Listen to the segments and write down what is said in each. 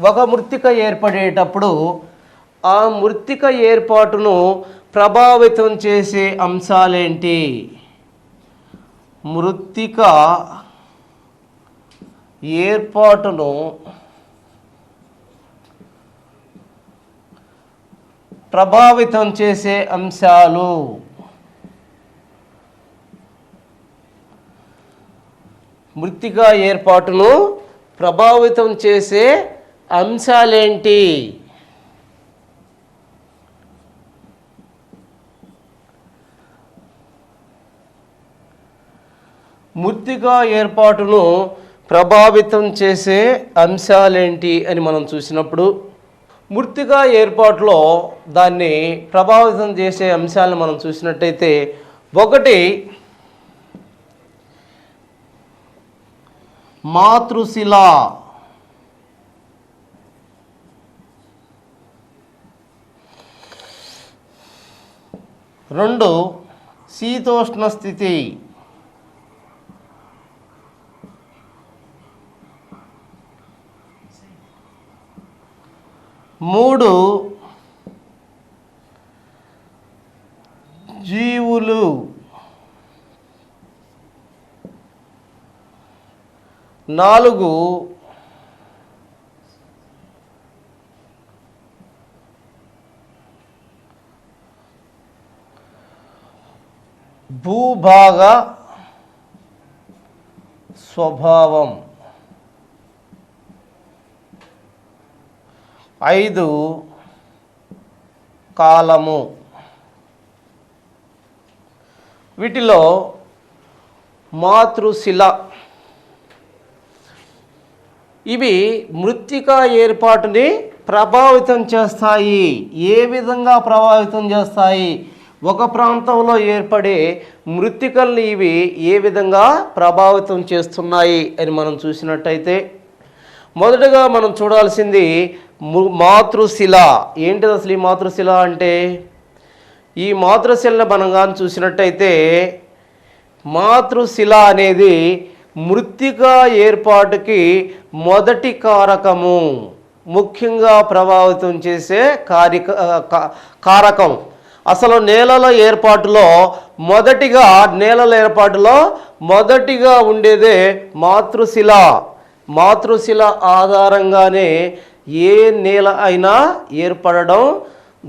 ఒక మృత్తిక ఏర్పడేటప్పుడు ఆ మృత్తిక ఏర్పాటును ప్రభావితం చేసే అంశాలేంటి? మృత్తిక ఏర్పాటును ప్రభావితం చేసే అంశాలు. మృత్తిక ఏర్పాటును ప్రభావితం చేసే అంశాలేంటి? మృత్తిక ఏర్పాటును ప్రభావితం చేసే అంశాలేంటి అని మనం చూసినప్పుడు, మృత్తిక ఏర్పాటులో దాన్ని ప్రభావితం చేసే అంశాలను మనం చూసినట్టయితే, ఒకటి మాతృశిల, రెండు శీతోష్ణ స్థితి, మూడు జీవులు, నాలుగు భూభాగ స్వభావం, ఐదు కాలము. వీటిలో మాతృశిల ఇవి మృత్తిక ఏర్పాటుని ప్రభావితం చేస్తాయి. ఏ విధంగా ప్రభావితం చేస్తాయి? ఒక ప్రాంతంలో ఏర్పడే మృత్తికల్ని ఇవి ఏ విధంగా ప్రభావితం చేస్తున్నాయి అని మనం చూసినట్టయితే, మొదటగా మనం చూడాల్సింది మాతృశిల. ఏంటిది అసలు ఈ మాతృశిల అంటే? ఈ మాతృశిలను మనం కానీ చూసినట్టయితే, మాతృశిల అనేది మృత్తిక ఏర్పాటుకి మొదటి కారకము, ముఖ్యంగా ప్రభావితం చేసే కారకం. అసలు నేలల ఏర్పాటులో మొదటిగా ఉండేదే మాతృశిల. మాతృశిల ఆధారంగానే ఏ నేల అయినా ఏర్పడడం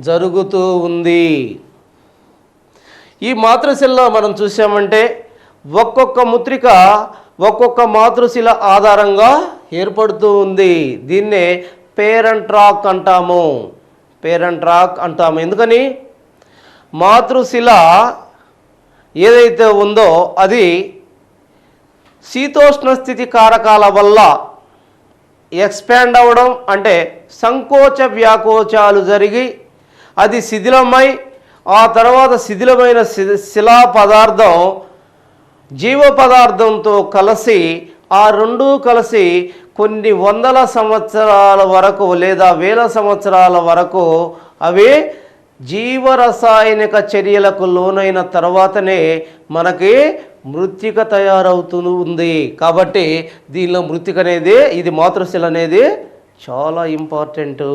జరుగుతూ ఉంది. ఈ మాతృశిలలో మనం చూసామంటే ఒక్కొక్క మృత్తిక ఒక్కొక్క మాతృశిల ఆధారంగా ఏర్పడుతూ ఉంది. దీన్నే పేరెంట్ రాక్ అంటాము. ఎందుకని? మాతృశిల ఏదైతే ఉందో అది శీతోష్ణ స్థితి కారకాల వల్ల ఎక్స్పాండ్ అవ్వడం, అంటే సంకోచ వ్యాకోచాలు జరిగి అది శిథిలమై, ఆ తర్వాత శిథిలమైన శిలా పదార్థం జీవ పదార్థంతో కలిసి, ఆ రెండూ కలిసి కొన్ని వందల సంవత్సరాల వరకు లేదా వేల సంవత్సరాల వరకు అవి జీవరసాయనిక చర్యలకు లోనైన తర్వాతనే మనకి మృత్తిక తయారవుతూ ఉంది. కాబట్టి దీనిలో మృత్తిక అనేది, ఇది మాతృశిల అనేది చాలా ఇంపార్టెంటు.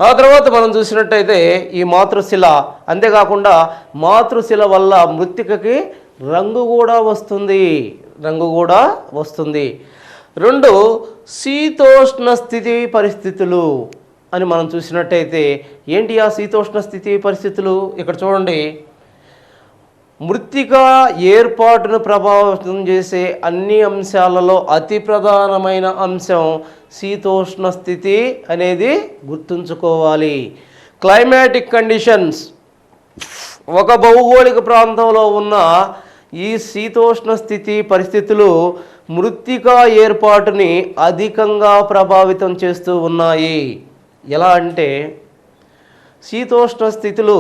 ఆ తర్వాత మనం చూసినట్టయితే ఈ మాతృశిల, అంతేకాకుండా మాతృశిల వల్ల మృత్తికకి రంగు కూడా వస్తుంది. రెండు శీతోష్ణ స్థితి పరిస్థితులు అని మనం చూసినట్టయితే, ఏంటి ఆ శీతోష్ణ స్థితి పరిస్థితులు? ఇక్కడ చూడండి, మృత్తిక ఏర్పాటును ప్రభావితం చేసే అన్ని అంశాలలో అతి ప్రధానమైన అంశం శీతోష్ణ స్థితి అనేది గుర్తుంచుకోవాలి. క్లైమాటిక్ కండిషన్స్, ఒక భౌగోళిక ప్రాంతంలో ఉన్న ఈ శీతోష్ణ స్థితి పరిస్థితులు మృత్తిక ఏర్పాటుని అధికంగా ప్రభావితం చేస్తూ ఉన్నాయి. ఎలా అంటే, శీతోష్ణ స్థితులు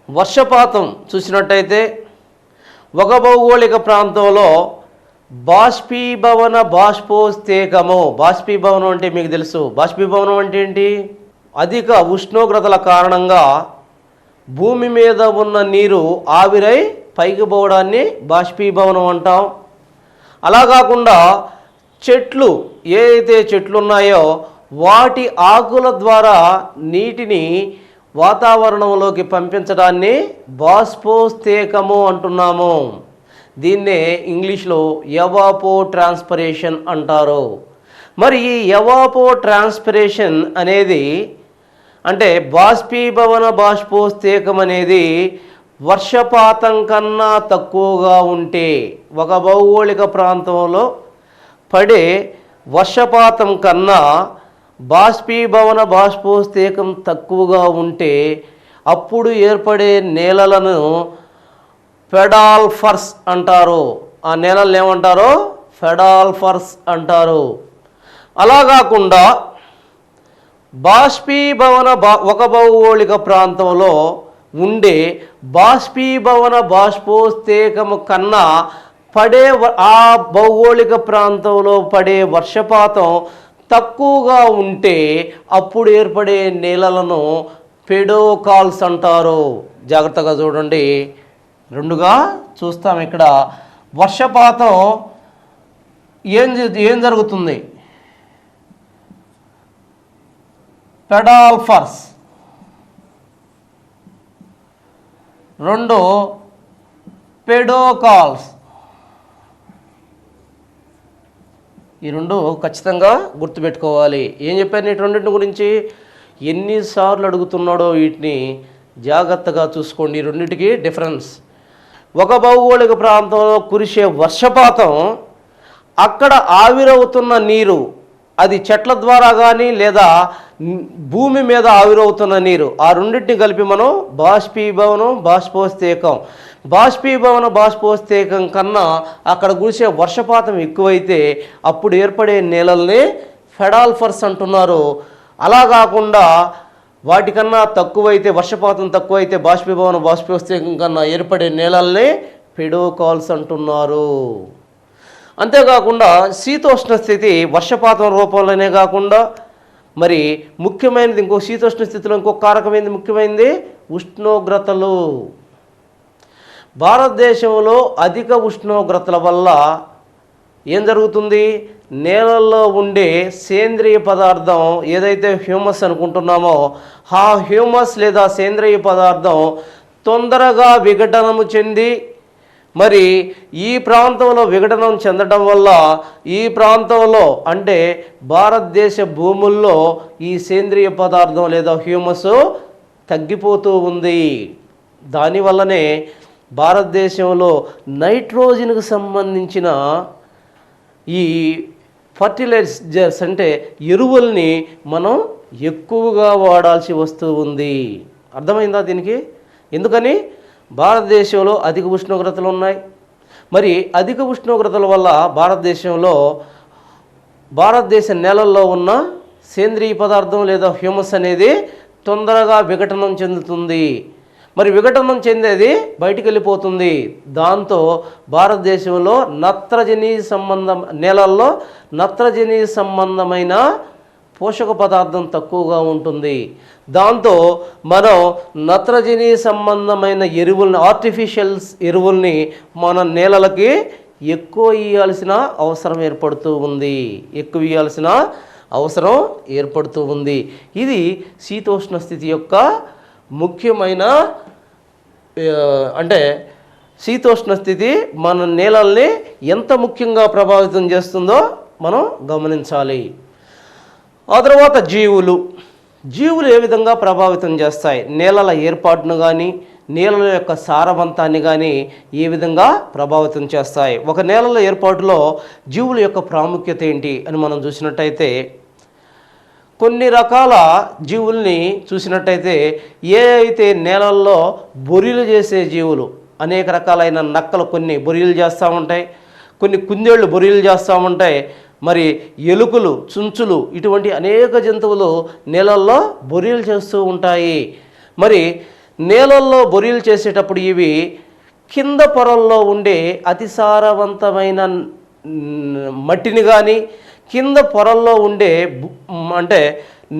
వర్షపాతం చూసినట్టయితే ఒక భౌగోళిక ప్రాంతంలో బాష్పీభవనం అంటే మీకు తెలుసు. బాష్పీభవనం అంటే ఏంటి? అధిక ఉష్ణోగ్రతల కారణంగా భూమి మీద ఉన్న నీరు ఆవిరై పైకి పోవడాన్ని బాష్పీభవనం అంటాం. అలా కాకుండా చెట్లు ఏదైతే చెట్లు ఉన్నాయో వాటి ఆకుల ద్వారా నీటిని వాతావరణంలోకి పంపించడాన్ని బాష్పోత్సేకము అంటున్నాము. దీన్నే ఇంగ్లీష్లో ఎవాపో ట్రాన్స్పిరేషన్ అంటారు. మరి ఈ ఎవాపో ట్రాన్స్పిరేషన్ అనేది అంటే బాష్పీభవన బాష్పోత్సేకం అనేది వర్షపాతం కన్నా తక్కువగా ఉంటే, ఒక భౌగోళిక ప్రాంతంలో పడే వర్షపాతం కన్నా బాష్పీభవన బాష్పోత్సేకం తక్కువగా ఉంటే అప్పుడు ఏర్పడే నేలలను ఫెడాల్ఫర్స్ అంటారు. ఆ నేలలను ఏమంటారు? ఫెడాల్ఫర్స్ అంటారు. అలా కాకుండా ఒక భౌగోళిక ప్రాంతంలో ఉండే బాష్పీభవన బాష్పోత్సేకము కన్నా ఆ భౌగోళిక ప్రాంతంలో పడే వర్షపాతం తక్కువగా ఉంటే అప్పుడు ఏర్పడే నేలలను పెడోకాల్స్ అంటారు. జాగ్రత్తగా చూడండి, రెండుగా చూస్తాం. ఇక్కడ వర్షపాతం ఏం జరుగుతుంది? పెడాల్ఫర్స్, రెండు పెడోకాల్స్. ఈ రెండు ఖచ్చితంగా గుర్తుపెట్టుకోవాలి. ఏం చెప్పాను ఈ రెండింటి గురించి? ఎన్నిసార్లు అడుగుతున్నాడో వీటిని జాగ్రత్తగా చూసుకోండి. ఈ రెండింటికి డిఫరెన్స్. ఒక భౌగోళిక ప్రాంతంలో కురిసే వర్షపాతం అక్కడ ఆవిరవుతున్న నీరు, అది చెట్ల ద్వారా కానీ లేదా భూమి మీద ఆవిరవుతున్న నీరు, ఆ రెండింటిని కలిపి మనం బాష్పీభవనం బాష్పోత్సేకం. బాష్పీభవన బాష్పోత్సేకం కన్నా అక్కడ కురిసే వర్షపాతం ఎక్కువైతే అప్పుడు ఏర్పడే నేలల్ని ఫెడాల్ఫర్స్ అంటున్నారు. అలా కాకుండా వాటికన్నా తక్కువైతే, వర్షపాతం తక్కువైతే బాష్పీభవన బాష్పోత్సేకం కన్నా ఏర్పడే నేలల్ని పెడోకాల్స్ అంటున్నారు. అంతేకాకుండా శీతోష్ణ స్థితి వర్షపాతం రూపంలోనే కాకుండా మరి ముఖ్యమైనది ఇంకో శీతోష్ణ స్థితిలో ఇంకొక కారకమైనది ముఖ్యమైనది ఉష్ణోగ్రతలు. భారతదేశంలో అధిక ఉష్ణోగ్రతల వల్ల ఏం జరుగుతుంది? నేలల్లో ఉండే సేంద్రియ పదార్థం ఏదైతే హ్యూమస్ అనుకుంటున్నామో ఆ హ్యూమస్ లేదా సేంద్రియ పదార్థం తొందరగా విఘటనము చెంది మరి ఈ ప్రాంతంలో విఘటనం చెందడం వల్ల ఈ ప్రాంతంలో అంటే భారతదేశ భూముల్లో ఈ సేంద్రియ పదార్థం లేదా హ్యూమస్ తగ్గిపోతూ ఉంది. దానివల్లనే భారతదేశంలో నైట్రోజన్కు సంబంధించిన ఈ ఫర్టిలైజర్స్ అంటే ఎరువుల్ని మనం ఎక్కువగా వాడాల్సి వస్తూ ఉంది. అర్థమైందా దీనికి? ఎందుకని? భారతదేశంలో అధిక ఉష్ణోగ్రతలు ఉన్నాయి. మరి అధిక ఉష్ణోగ్రతల వల్ల భారతదేశ నేలల్లో ఉన్న సేంద్రియ పదార్థం లేదా హ్యూమస్ అనేది తొందరగా విఘటనం చెందుతుంది. మరి విఘటనం చెందేది బయటికి వెళ్ళిపోతుంది. దాంతో భారతదేశంలో నేలల్లో నత్రజని సంబంధమైన పోషక పదార్థం తక్కువగా ఉంటుంది. దాంతో మనం నత్రజని సంబంధమైన ఎరువుల్ని, ఆర్టిఫిషియల్ ఎరువుల్ని మన నేలలకి ఎక్కువ ఇవ్వాల్సిన అవసరం ఏర్పడుతూ ఉంది. ఇది శీతోష్ణ స్థితి యొక్క ముఖ్యమైన అంటే శీతోష్ణ స్థితి మన నేలల్ని ఎంత ముఖ్యంగా ప్రభావితం చేస్తుందో మనం గమనించాలి. ఆ తర్వాత జీవులు ఏ విధంగా ప్రభావితం చేస్తాయి? నేలల ఏర్పాటును కానీ నేలల యొక్క సారవంతాన్ని కానీ ఏ విధంగా ప్రభావితం చేస్తాయి? ఒక నేలల ఏర్పాటులో జీవుల యొక్క ప్రాముఖ్యత ఏంటి అని మనం చూసినట్టయితే కొన్ని రకాల జీవుల్ని చూసినట్టయితే ఏ అయితే నేలల్లో బొరియలు చేసే జీవులు, అనేక రకాలైన నక్కలు కొన్ని బొరియలు చేస్తూ ఉంటాయి, కొన్ని కుందేళ్ళు బొరియలు చేస్తూ ఉంటాయి, మరి ఎలుకలు, చుంచులు ఇటువంటి అనేక జంతువులు నేలల్లో బొరియలు చేస్తూ ఉంటాయి. మరి నేలల్లో బొరియలు చేసేటప్పుడు ఇవి కింద పొరల్లో ఉండే అతిసారవంతమైన మట్టిని కానీ కింద పొరల్లో ఉండే అంటే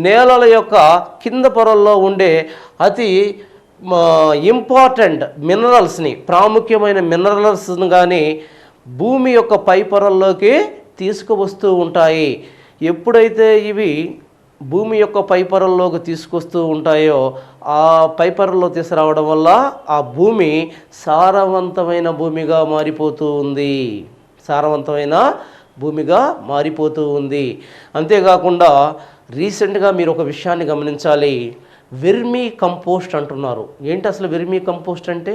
నేలల యొక్క కింద పొరల్లో ఉండే అతి ఇంపార్టెంట్ మినరల్స్ని, ప్రాముఖ్యమైన మినరల్స్ని కానీ భూమి యొక్క పై పొరల్లోకి తీసుకువస్తూ ఉంటాయి. ఎప్పుడైతే ఇవి భూమి యొక్క పైపొరల్లోకి తీసుకొస్తూ ఉంటాయో ఆ పైపొరల్లో తీసుకురావడం వల్ల ఆ భూమి సారవంతమైన భూమిగా మారిపోతూ ఉంది. సారవంతమైన భూమిగా మారిపోతూ ఉంది. అంతేకాకుండా రీసెంట్గా మీరు ఒక విషయాన్ని గమనించాలి. వెర్మీ కంపోస్ట్ అంటున్నారు. ఏంటి అసలు వెర్మీ కంపోస్ట్ అంటే?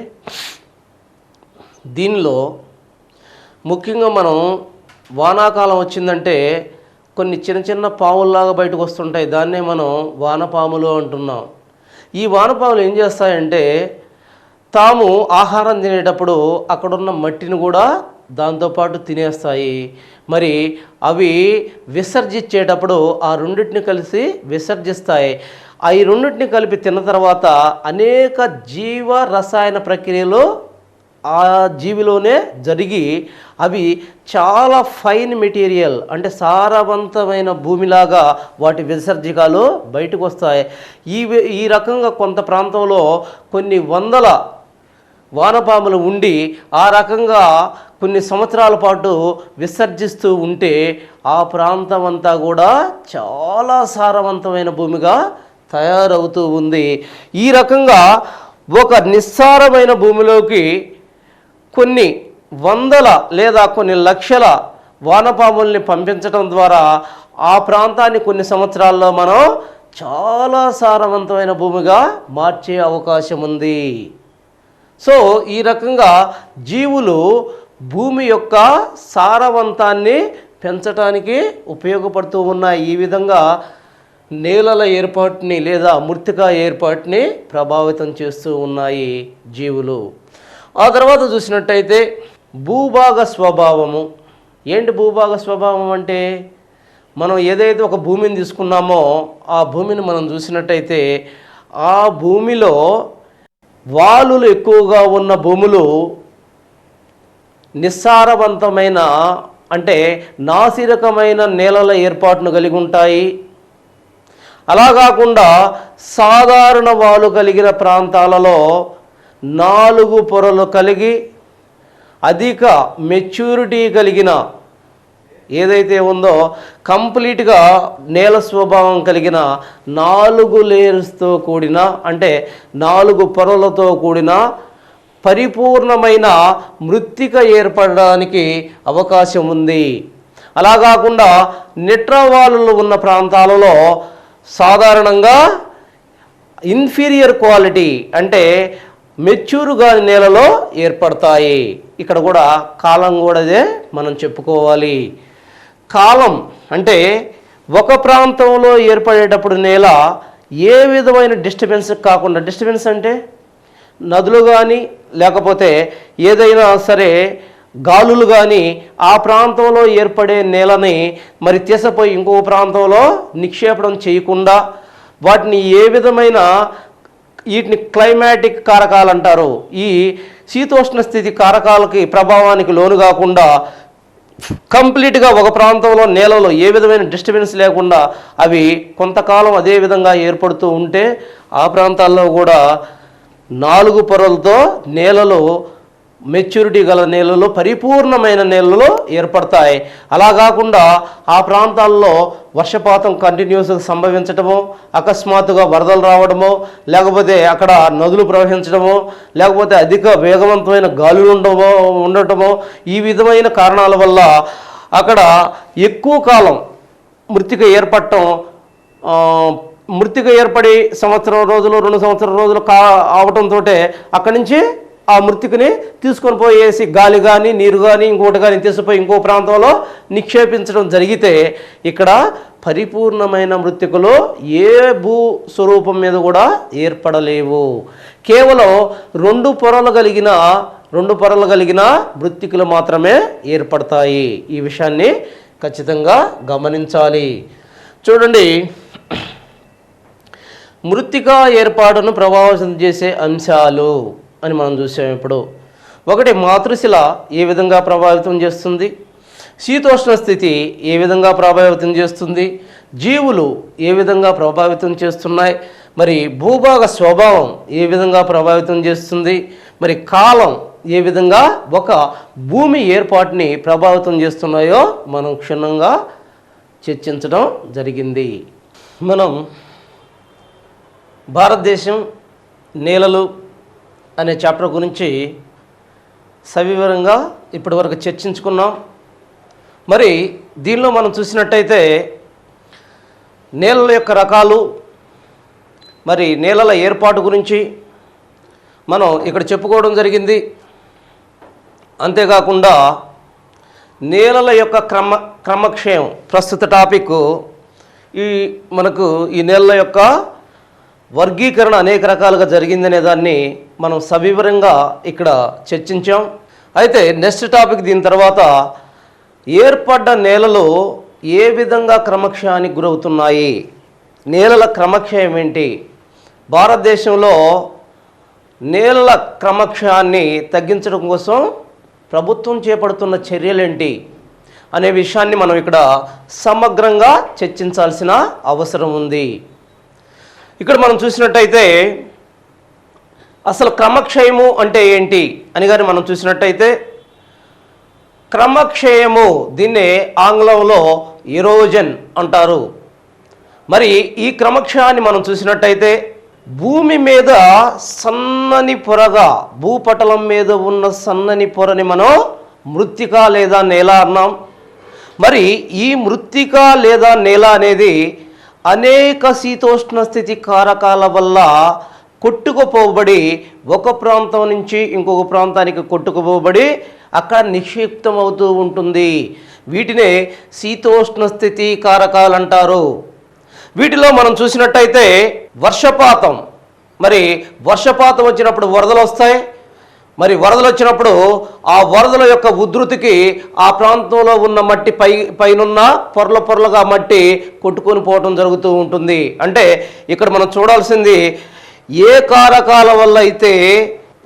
దీనిలో ముఖ్యంగా మనం వానాకాలం వచ్చిందంటే కొన్ని చిన్న చిన్న పాముల్లాగా బయటకు వస్తుంటాయి. దాన్నే మనం వానపాములు అంటున్నాం. ఈ వానపాములు ఏం చేస్తాయంటే తాము ఆహారం తినేటప్పుడు అక్కడున్న మట్టిని కూడా దాంతోపాటు తినేస్తాయి. మరి అవి విసర్జించేటప్పుడు ఆ రెండింటిని కలిసి విసర్జిస్తాయి. ఈ రెండింటిని కలిపి తిన్న తర్వాత అనేక జీవ రసాయన ప్రక్రియలు ఆ జీవిలోనే జరిగి అవి చాలా ఫైన్ మెటీరియల్ అంటే సారవంతమైన భూమిలాగా వాటి విసర్జికాలు బయటకు వస్తాయి. ఈ రకంగా కొంత ప్రాంతంలో కొన్ని వందల వానపాములు ఉండి ఆ రకంగా కొన్ని సంవత్సరాల పాటు విసర్జిస్తూ ఉంటే ఆ ప్రాంతం అంతా కూడా చాలా సారవంతమైన భూమిగా తయారవుతూ ఉంది. ఈ రకంగా ఒక నిస్సారమైన భూమిలోకి కొన్ని వందల లేదా కొన్ని లక్షల వానపాముల్ని పంపించడం ద్వారా ఆ ప్రాంతాన్ని కొన్ని సంవత్సరాల్లో మనం చాలా సారవంతమైన భూమిగా మార్చే అవకాశం ఉంది. సో ఈ రకంగా జీవులు భూమి యొక్క సారవంతాన్ని పెంచడానికి ఉపయోగపడుతూ ఉన్నాయి. ఈ విధంగా నేలల ఏర్పాటుని లేదా మృత్తికా ఏర్పాటుని ప్రభావితం చేస్తూ ఉన్నాయి జీవులు. ఆ తర్వాత చూసినట్టయితే భూభాగ స్వభావము. ఏంటి భూభాగ స్వభావం అంటే? మనం ఏదైతే ఒక భూమిని తీసుకున్నామో ఆ భూమిని మనం చూసినట్టయితే ఆ భూమిలో వాలులు ఎక్కువగా ఉన్న భూములు నిస్సారవంతమైన అంటే నాసిరకమైన నేలల ఏర్పాటును కలిగి ఉంటాయి. అలా కాకుండా సాధారణ వాలు కలిగిన ప్రాంతాలలో 4 పొరలు కలిగి అధిక మెచ్యూరిటీ కలిగిన ఏదైతే ఉందో కంప్లీట్గా నేల స్వభావం కలిగిన 4 లేయర్స్తో కూడిన అంటే 4 పొరలతో కూడిన పరిపూర్ణమైన మృత్తిక ఏర్పడడానికి అవకాశం ఉంది. అలా కాకుండా నిట్రవాలులు ఉన్న ప్రాంతాలలో సాధారణంగా ఇన్ఫీరియర్ క్వాలిటీ అంటే మెచ్యూరుగా నేలలో ఏర్పడతాయి. ఇక్కడ కూడా కాలం కూడా అదే మనం చెప్పుకోవాలి. కాలం అంటే ఒక ప్రాంతంలో ఏర్పడేటప్పుడు నేల ఏ విధమైన డిస్టర్బెన్స్ కాకుండా, డిస్టర్బెన్స్ అంటే నదులు కానీ లేకపోతే ఏదైనా సరే గాలులు కానీ ఆ ప్రాంతంలో ఏర్పడే నేలని మరి తీసపోయి ఇంకో ప్రాంతంలో నిక్షేపణం చేయకుండా వాటిని ఏ విధమైన వీటిని క్లైమాటిక్ కారకాలు అంటారు. ఈ శీతోష్ణ స్థితి కారకాలకి ప్రభావానికి లోను కాకుండా కంప్లీట్గా ఒక ప్రాంతంలో నేలలో ఏ విధమైన డిస్టర్బెన్స్ లేకుండా అవి కొంతకాలం అదే విధంగా ఏర్పడుతూ ఉంటే ఆ ప్రాంతాల్లో కూడా 4 పొరలతో నేలలు మెచ్యూరిటీ గల నేలలు పరిపూర్ణమైన నేలలు ఏర్పడతాయి. అలా కాకుండా ఆ ప్రాంతాల్లో వర్షపాతం కంటిన్యూస్గా సంభవించటము, అకస్మాత్తుగా వరదలు రావడము, లేకపోతే అక్కడ నదులు ప్రవహించడము, లేకపోతే అధిక వేగవంతమైన గాలులు ఉండటము, ఈ విధమైన కారణాల వల్ల అక్కడ ఎక్కువ కాలం మృత్తిక ఏర్పడటం, మృత్తిక ఏర్పడి 1 సంవత్సరం రోజులు 2 సంవత్సరాల రోజులు అవటంతో అక్కడి నుంచి ఆ మృత్తికని తీసుకొని పోయేసి గాలి కానీ నీరు కానీ ఇంకోటి కానీ తీసుకుపోయి ఇంకో ప్రాంతంలో నిక్షేపించడం జరిగితే ఇక్కడ పరిపూర్ణమైన మృత్తికలు ఏ భూ స్వరూపం మీద కూడా ఏర్పడలేవు. కేవలం 2 పొరలు కలిగిన మృత్తికలు మాత్రమే ఏర్పడతాయి. ఈ విషయాన్ని ఖచ్చితంగా గమనించాలి. చూడండి, మృత్తికా ఏర్పాటును ప్రభావితం చేసే అంశాలు అని మనం చూసాం. ఇప్పుడు ఒకటి, మాతృశిల ఏ విధంగా ప్రభావితం చేస్తుంది, శీతోష్ణ స్థితి ఏ విధంగా ప్రభావితం చేస్తుంది, జీవులు ఏ విధంగా ప్రభావితం చేస్తున్నాయి, మరి భూభాగ స్వభావం ఏ విధంగా ప్రభావితం చేస్తుంది, మరి కాలం ఏ విధంగా ఒక భూమి ఏర్పాటుని ప్రభావితం చేస్తున్నాయో మనం క్షుణ్ణంగా చర్చించడం జరిగింది. మనం భారతదేశం నేలలు అనే చాప్టర్ గురించి సవివరంగా ఇప్పటివరకు చర్చించుకున్నాం. మరి దీనిలో మనం చూసినట్టయితే నేలల యొక్క రకాలు, మరి నేలల ఏర్పాటు గురించి మనం ఇక్కడ చెప్పుకోవడం జరిగింది. అంతేకాకుండా నేలల యొక్క క్రమక్షయం ప్రస్తుత టాపిక్. మనకు ఈ నేలల యొక్క వర్గీకరణ అనేక రకాలుగా జరిగిందనే దాన్ని మనం సవివరంగా ఇక్కడ చర్చించాం. అయితే నెక్స్ట్ టాపిక్ దీని తర్వాత ఏర్పడ్డ నేలలు ఏ విధంగా క్రమక్షయానికి గురవుతున్నాయి, నేలల క్రమక్షయం ఏంటి, భారతదేశంలో నేలల క్రమక్షయాన్ని తగ్గించడం కోసం ప్రభుత్వం చేపడుతున్న చర్యలేంటి అనే విషయాన్ని మనం ఇక్కడ సమగ్రంగా చర్చించాల్సిన అవసరం ఉంది. ఇక్కడ మనం చూసినట్టయితే అసలు క్రమక్షయము అంటే ఏంటి అని కానీ మనం చూసినట్టయితే, క్రమక్షయము దీన్నే ఆంగ్లంలో ఎరోజన్ అంటారు. మరి ఈ క్రమక్షయాన్ని మనం చూసినట్టయితే భూమి మీద సన్నని పొరగా, భూపటలం మీద ఉన్న సన్నని పొరని మనం మృత్తిక లేదా నేల అన్నాం. మరి ఈ మృత్తిక లేదా నేల అనేది అనేక శీతోష్ణ స్థితి కారకాల వల్ల కొట్టుకుపోబడి ఒక ప్రాంతం నుంచి ఇంకొక ప్రాంతానికి కొట్టుకుపోబడి అక్కడ నిక్షిప్తమవుతూ ఉంటుంది. వీటినే శీతోష్ణ స్థితి కారకాలు అంటారు. వీటిలో మనం చూసినట్టయితే వర్షపాతం, మరి వర్షపాతం వచ్చినప్పుడు వరదలు వస్తాయి. మరి వరదలు వచ్చినప్పుడు ఆ వరదల యొక్క ఉధృతికి ఆ ప్రాంతంలో ఉన్న మట్టి పైనున్న పొరలుగా మట్టి కొట్టుకొని పోవటం జరుగుతూ ఉంటుంది. అంటే ఇక్కడ మనం చూడాల్సింది ఏ కారకాల వల్ల అయితే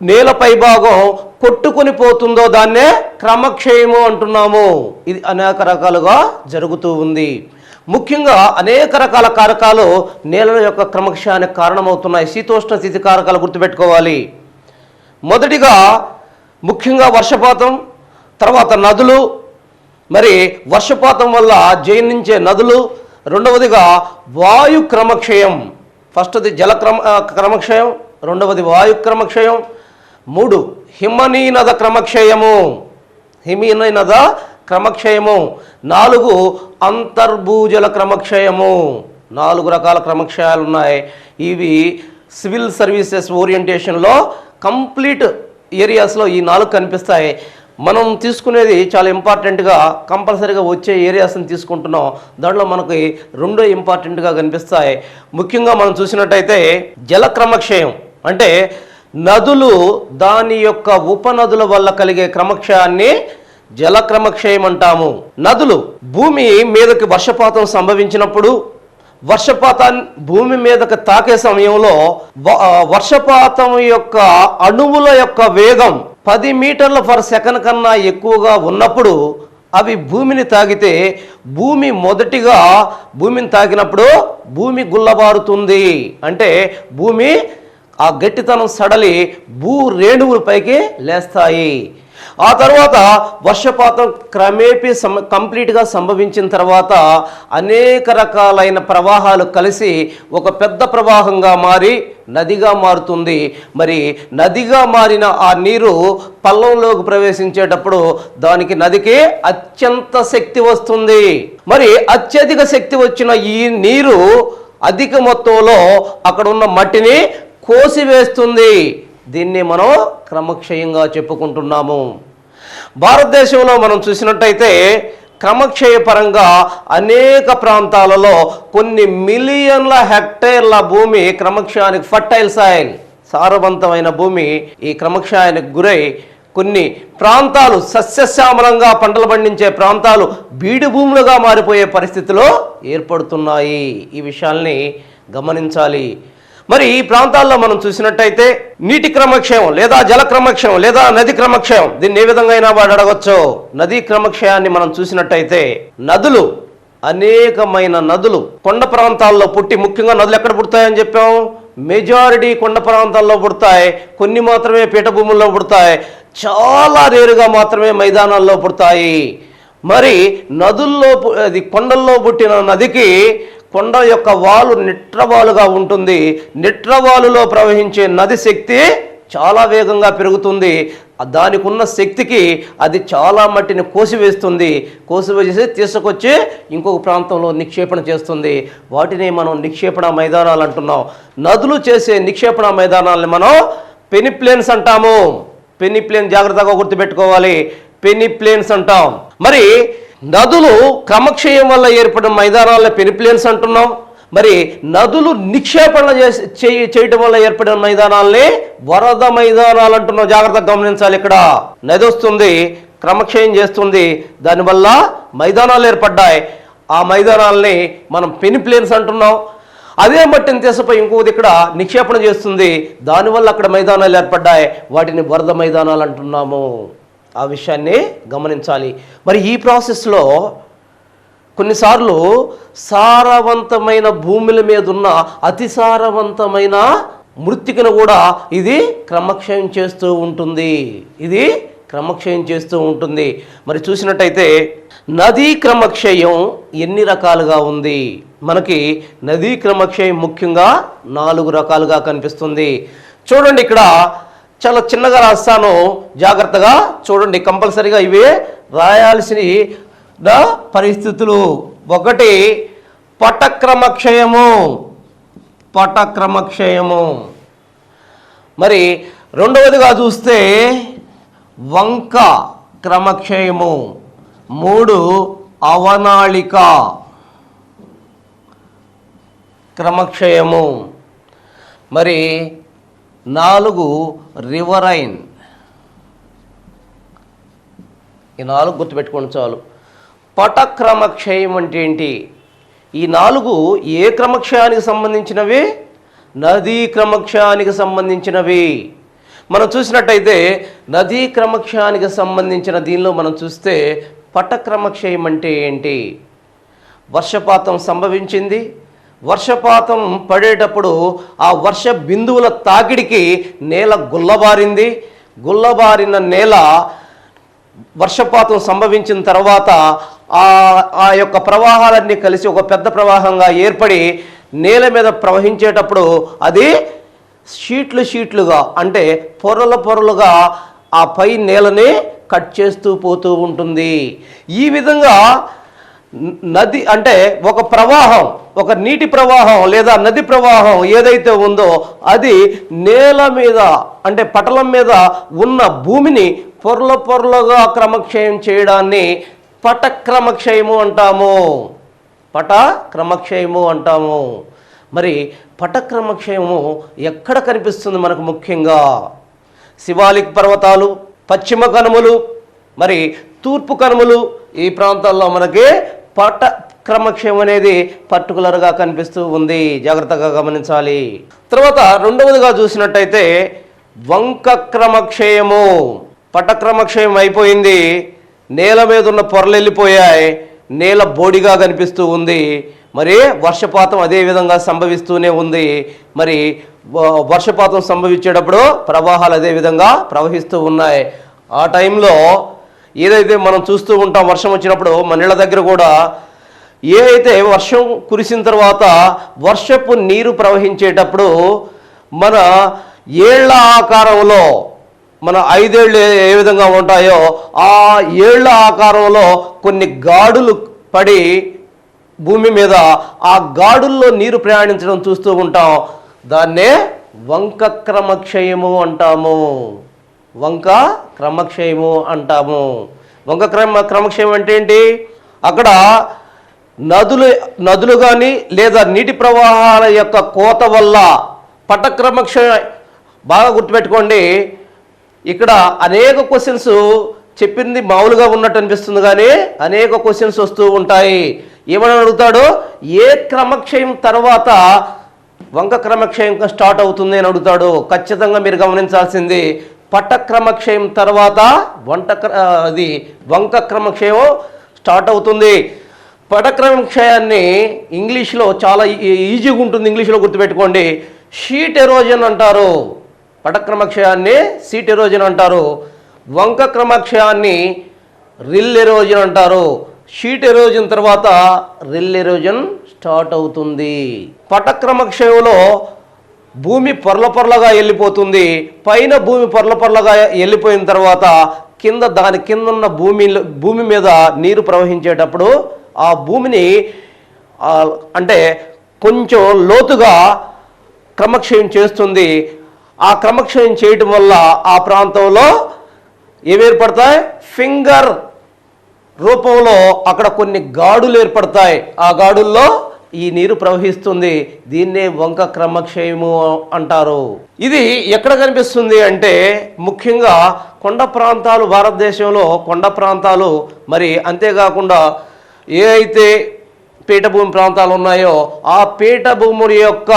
నేల పైభాగం కొట్టుకుని పోతుందో దాన్నే క్రమక్షయము అంటున్నాము. ఇది అనేక రకాలుగా జరుగుతూ ఉంది. ముఖ్యంగా అనేక రకాల కారకాలు నేలల యొక్క క్రమక్షయానికి కారణమవుతున్నాయి. శీతోష్ణ స్థితి కారకాలు గుర్తుపెట్టుకోవాలి. మొదటిగా ముఖ్యంగా వర్షపాతం, తర్వాత నదులు, మరి వర్షపాతం వల్ల జయించే నదులు, రెండవదిగా వాయు క్రమక్షయం. ఫస్ట్ది జల క్రమక్షయం, రెండవది వాయు క్రమక్షయం, మూడు హిమనీనద క్రమక్షయము, హిమనీనద క్రమక్షయము, నాలుగు అంతర్భూజల క్రమక్షయము. 4 రకాల క్రమక్షయాలు ఉన్నాయి. ఇవి సివిల్ సర్వీసెస్ ఓరియంటేషన్లో కంప్లీట్ ఏరియాస్లో ఈ 4 కనిపిస్తాయి. మనం తీసుకునేది చాలా ఇంపార్టెంట్గా కంపల్సరీగా వచ్చే ఏరియాస్ని తీసుకుంటున్నాం. దాంట్లో మనకి 2 ఇంపార్టెంట్గా కనిపిస్తాయి. ముఖ్యంగా మనం చూసినట్టయితే జల క్రమక్షయం అంటే నదులు దాని యొక్క ఉపనదుల వల్ల కలిగే క్రమక్షయాన్ని జల క్రమక్షయం అంటాము. నదులు భూమి మీదకి వర్షపాతం సంభవించినప్పుడు వర్షపాతాన్ని భూమి మీదకి తాకే సమయంలో వర్షపాతం యొక్క అణువుల యొక్క వేగం 10 మీటర్ల పర్ సెకండ్ కన్నా ఎక్కువగా ఉన్నప్పుడు అవి భూమిని తాకితే భూమిని తాకినప్పుడు భూమి గుల్లబారుతుంది. అంటే భూమి ఆ గట్టితనం సడలి భూ రేణువుల పైకి లేస్తాయి. ఆ తర్వాత వర్షపాతం క్రమేపీ కంప్లీట్గా సంభవించిన తర్వాత అనేక రకాలైన ప్రవాహాలు కలిసి ఒక పెద్ద ప్రవాహంగా మారి నదిగా మారుతుంది. మరి నదిగా మారిన ఆ నీరు పల్లంలోకి ప్రవేశించేటప్పుడు నదికి అత్యంత శక్తి వస్తుంది. మరి అత్యధిక శక్తి వచ్చిన ఈ నీరు అధిక మొత్తంలో అక్కడ ఉన్న మట్టిని కోసివేస్తుంది. దీన్ని మనం క్రమక్షయంగా చెప్పుకుంటున్నాము. భారతదేశంలో మనం చూసినట్టయితే క్రమక్షయ పరంగా అనేక ప్రాంతాలలో కొన్ని మిలియన్ల హెక్టేర్ల భూమి క్రమక్షయానికి ఫర్టైల్ సాయిల్, సారవంతమైన భూమి ఈ క్రమక్షయానికి గురై కొన్ని ప్రాంతాలు సస్యశ్యామలంగా పంటలు పండించే ప్రాంతాలు బీడు భూములుగా మారిపోయే పరిస్థితులు ఏర్పడుతున్నాయి. ఈ విషయాల్ని గమనించాలి. మరి ఈ ప్రాంతాల్లో మనం చూసినట్టయితే నీటి క్రమక్షయం లేదా జల క్రమక్షయం లేదా నది క్రమక్షయం, దీన్ని ఏ విధంగా అయినా వాడు అడగచ్చు. నదీ క్రమక్షయాన్ని మనం చూసినట్టయితే నదులు, అనేకమైన నదులు కొండ ప్రాంతాల్లో పుట్టి, ముఖ్యంగా నదులు ఎక్కడ పుడతాయని చెప్పాము, మెజారిటీ కొండ ప్రాంతాల్లో పుడతాయి, కొన్ని మాత్రమే పీఠభూముల్లో పుడతాయి. చాలా రేరుగా మాత్రమే మైదానాల్లో పుడతాయి. మరి అది కొండల్లో పుట్టిన నదికి కొండ యొక్క వాలు నిట్రవాలుగా ఉంటుంది. నిట్రవాలులో ప్రవహించే నది శక్తి చాలా వేగంగా పెరుగుతుంది. దానికి ఉన్న శక్తికి అది చాలా మట్టిని కోసివేసి తీసుకొచ్చి ఇంకొక ప్రాంతంలో నిక్షేపణ చేస్తుంది. వాటిని మనం నిక్షేపణ మైదానాలు అంటున్నాం. నదులు చేసే నిక్షేపణ మైదానాలని మనం పెనిప్లేన్స్ అంటాము. పెనిప్లేన్ జాగ్రత్తగా గుర్తుపెట్టుకోవాలి, పెనిప్లేన్స్ అంటాం. మరి నదులు క్రమక్షయం వల్ల ఏర్పడిన మైదానాలని పెనిప్లేన్స్ అంటున్నాం. మరి నదులు నిక్షేపణ చేయటం వల్ల ఏర్పడిన మైదానాల్ని వరద మైదానాలు అంటున్నాం. జాగ్రత్తగా గమనించాలి. ఇక్కడ నది వస్తుంది, క్రమక్షయం చేస్తుంది, దానివల్ల మైదానాలు ఏర్పడ్డాయి. ఆ మైదానాల్ని మనం పెనిప్లేన్స్ అంటున్నాం. అదే మట్టిని తీసిపోయి ఇంకొకటి ఇక్కడ నిక్షేపణ చేస్తుంది, దానివల్ల అక్కడ మైదానాలు ఏర్పడ్డాయి. వాటిని వరద మైదానాలు అంటున్నాము. ఆ విషయాన్ని గమనించాలి. మరి ఈ ప్రాసెస్లో కొన్నిసార్లు సారవంతమైన భూముల మీద ఉన్న అతి సారవంతమైన మృత్తికను కూడా ఇది క్రమక్షయం చేస్తూ ఉంటుంది. మరి చూసినట్టయితే నదీ క్రమక్షయం ఎన్ని రకాలుగా ఉంది? మనకి నదీ క్రమక్షయం ముఖ్యంగా 4 రకాలుగా కనిపిస్తుంది. చూడండి, ఇక్కడ చాలా చిన్నగా రాస్తాను, జాగ్రత్తగా చూడండి. కంపల్సరీగా ఇవే రాయాల్సిన పరిస్థితులు. 1 పటక్రమక్షయము. మరి రెండవదిగా చూస్తే వంక క్రమక్షయము. 3 అవనాళిక క్రమక్షయము. మరి 4 రివరైన్. ఈ 4 గుర్తుపెట్టుకోండి చాలు. పటక్రమక్షయం అంటే ఏంటి? ఈ 4 ఏ క్రమక్షయానికి సంబంధించినవి? నదీ క్రమక్షయానికి సంబంధించినవి. మనం చూసినట్టయితే నదీ క్రమక్షయానికి సంబంధించిన దీనిలో మనం చూస్తే పటక్రమక్షయం అంటే ఏంటి? వర్షపాతం సంభవించింది, వర్షపాతం పడేటప్పుడు ఆ వర్ష బిందువుల తాకిడికి నేల గుల్లబారిన నేల వర్షపాతం సంభవించిన తర్వాత ఆ యొక్క ప్రవాహాలన్నీ కలిసి ఒక పెద్ద ప్రవాహంగా ఏర్పడి నేల మీద ప్రవహించేటప్పుడు అది షీట్లుగా అంటే పొరలుగా ఆ పై నేలని కట్ చేస్తూ పోతూ ఉంటుంది. ఈ విధంగా నది అంటే ఒక ప్రవాహం, ఒక నీటి ప్రవాహం లేదా నది ప్రవాహం ఏదైతే ఉందో అది నేల మీద అంటే పటలం మీద ఉన్న భూమిని పొరలుగా క్రమక్షయం చేయడాన్ని పటక్రమక్షయము అంటాము. మరి పటక్రమక్షయము ఎక్కడ కనిపిస్తుంది మనకు? ముఖ్యంగా శివాలిక్ పర్వతాలు, పశ్చిమ కనుమలు, మరి తూర్పు కనుమలు, ఈ ప్రాంతాల్లో మనకి పటక్రమక్షయం అనేది పర్టికులర్గా కనిపిస్తూ ఉంది. జాగ్రత్తగా గమనించాలి. తర్వాత రెండవదిగా చూసినట్టయితే వంక క్రమక్షయము. పటక్రమక్షయం అయిపోయింది, నేల మీద ఉన్న పొరలు వెళ్ళిపోయాయి, నేల బోడిగా కనిపిస్తూ ఉంది. మరి వర్షపాతం అదే విధంగా సంభవిస్తూనే ఉంది. మరి వర్షపాతం సంభవించేటప్పుడు ప్రవాహాలు అదే విధంగా ప్రవహిస్తూ ఉన్నాయి. ఆ టైంలో ఏదైతే మనం చూస్తూ ఉంటాం, వర్షం వచ్చినప్పుడు మన ఇళ్ళ దగ్గర కూడా ఏదైతే వర్షం కురిసిన తర్వాత వర్షపు నీరు ప్రవహించేటప్పుడు మన ఏళ్ల ఆకారంలో మన 5 ఏళ్ళు ఏ విధంగా ఉంటాయో ఆ ఏళ్ల ఆకారంలో కొన్ని గాడులు పడి భూమి మీద ఆ గాడుల్లో నీరు ప్రయాణించడం చూస్తూ ఉంటాం. దాన్నే వంక క్రమక్షయము అంటాము. వంక క్రమక్షయం అంటే ఏంటి? అక్కడ నదులు కానీ లేదా నీటి ప్రవాహాల యొక్క కోత వల్ల పటక్రమక్షయం. బాగా గుర్తుపెట్టుకోండి, ఇక్కడ అనేక క్వశ్చన్స్ చెప్పింది మామూలుగా ఉన్నట్టు అనిపిస్తుంది, కానీ అనేక క్వశ్చన్స్ వస్తూ ఉంటాయి. ఏమని అడుగుతాడు? ఏ క్రమక్షయం తర్వాత వంక క్రమక్షయం స్టార్ట్ అవుతుంది అని అడుగుతాడు. ఖచ్చితంగా మీరు గమనించాల్సింది పటక్రమక్షయం తర్వాత వంక క్రమక్షయం స్టార్ట్ అవుతుంది. పటక్రమక్షయాన్ని ఇంగ్లీష్లో చాలా ఈజీగా ఉంటుంది, ఇంగ్లీష్లో షీట్ ఎరోజన్ అంటారు. పటక్రమక్షయాన్ని షీట్ ఎరోజన్ అంటారు. వంక క్రమక్షయాన్ని రిల్ ఎరోజన్ అంటారు. షీట్ ఎరోజన్ తర్వాత రిల్ ఎరోజన్ స్టార్ట్ అవుతుంది. పటక్రమక్షయంలో భూమి పొరలగా వెళ్ళిపోతుంది. పైన భూమి పొరలగా వెళ్ళిపోయిన తర్వాత దాని కింద ఉన్న భూమి మీద నీరు ప్రవహించేటప్పుడు ఆ భూమిని అంటే కొంచెం లోతుగా క్రమక్షయం చేస్తుంది. ఆ క్రమక్షయం చేయటం వల్ల ఆ ప్రాంతంలో ఏమి ఏర్పడతాయి? ఫింగర్ రూపంలో అక్కడ కొన్ని గాడులు ఏర్పడతాయి. ఆ గాడుల్లో ఈ నీరు ప్రవహిస్తుంది. దీన్నే వంక క్రమక్షయము అంటారు. ఇది ఎక్కడ కనిపిస్తుంది అంటే ముఖ్యంగా కొండ ప్రాంతాలు, భారతదేశంలో కొండ ప్రాంతాలు, మరి అంతేకాకుండా ఏ అయితే పీఠభూమి ప్రాంతాలు ఉన్నాయో ఆ పీఠభూముల యొక్క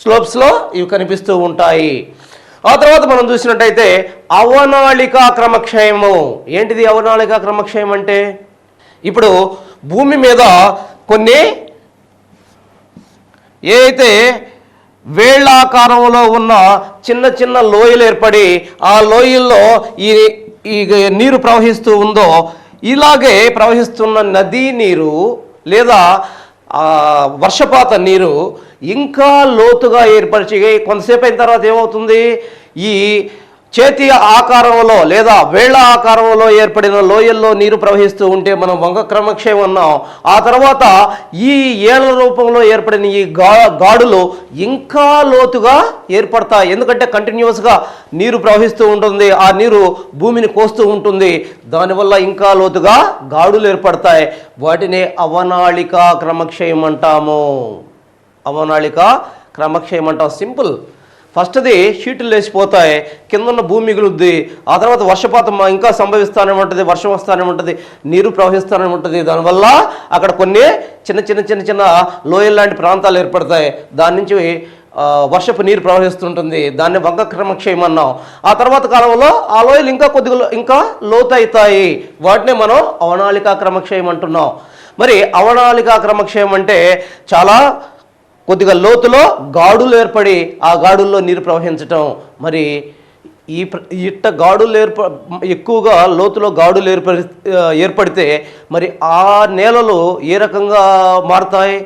స్లోప్స్లో ఇవి కనిపిస్తూ ఉంటాయి. ఆ తర్వాత మనం చూసినట్టయితే అవనాళికా క్రమక్షయము. ఏంటిది అవనాళికా క్రమక్షయం అంటే? ఇప్పుడు భూమి మీద కొన్ని ఏదైతే వేళ్లాకారంలో ఉన్న చిన్న చిన్న లోయలు ఏర్పడి ఆ లోయల్లో ఈ నీరు ప్రవహిస్తూ ఉందో, ఇలాగే ప్రవహిస్తున్న నదీ నీరు లేదా వర్షపాత నీరు ఇంకా లోతుగా ఏర్పరిచి కొంతసేపు అయిన తర్వాత ఏమవుతుంది? ఈ చేతి ఆకారంలో లేదా వేళ్ల ఆకారంలో ఏర్పడిన లోయల్లో నీరు ప్రవహిస్తూ ఉంటే మనం వంక క్రమక్షయం అన్నాం. ఆ తర్వాత ఈ ఏళ్ల రూపంలో ఏర్పడిన ఈ గాడులు ఇంకా లోతుగా ఏర్పడతాయి. ఎందుకంటే కంటిన్యూస్గా నీరు ప్రవహిస్తూ ఉంటుంది, ఆ నీరు భూమిని కోస్తూ ఉంటుంది. దానివల్ల ఇంకా లోతుగా గాడులు ఏర్పడతాయి. వాటిని అవనాళికా క్రమక్షయం అంటాము. అవనాళికా క్రమక్షయం అంటాం. సింపుల్. ఫస్ట్ది షీట్లు లేచిపోతాయి, కింద ఉన్న భూమి మిగులుద్ది. ఆ తర్వాత వర్షపాతం ఇంకా సంభవిస్తానే ఉంటుంది, వర్షం వస్తానే ఉంటుంది, నీరు ప్రవహిస్తానే ఉంటుంది. దానివల్ల అక్కడ కొన్ని చిన్న లోయల్ లాంటి ప్రాంతాలు ఏర్పడతాయి. దాని నుంచి వర్షపు నీరు ప్రవహిస్తుంటుంది. దాన్ని వంక క్రమక్షయం అన్నాం. ఆ తర్వాత కాలంలో ఆ లోయలు ఇంకా లోతవుతాయి. వాటినే మనం అవనాళికా క్రమక్షయం అంటున్నాం. మరి అవనాళికా క్రమక్షయం అంటే చాలా కొద్దిగా లోతులో గాడులు ఏర్పడి ఆ గాడుల్లో నీరు ప్రవహించటం. మరి గాడులు ఎక్కువగా లోతులో గాడులు ఏర్పడితే మరి ఆ నేలలు ఏ రకంగా మారుతాయి?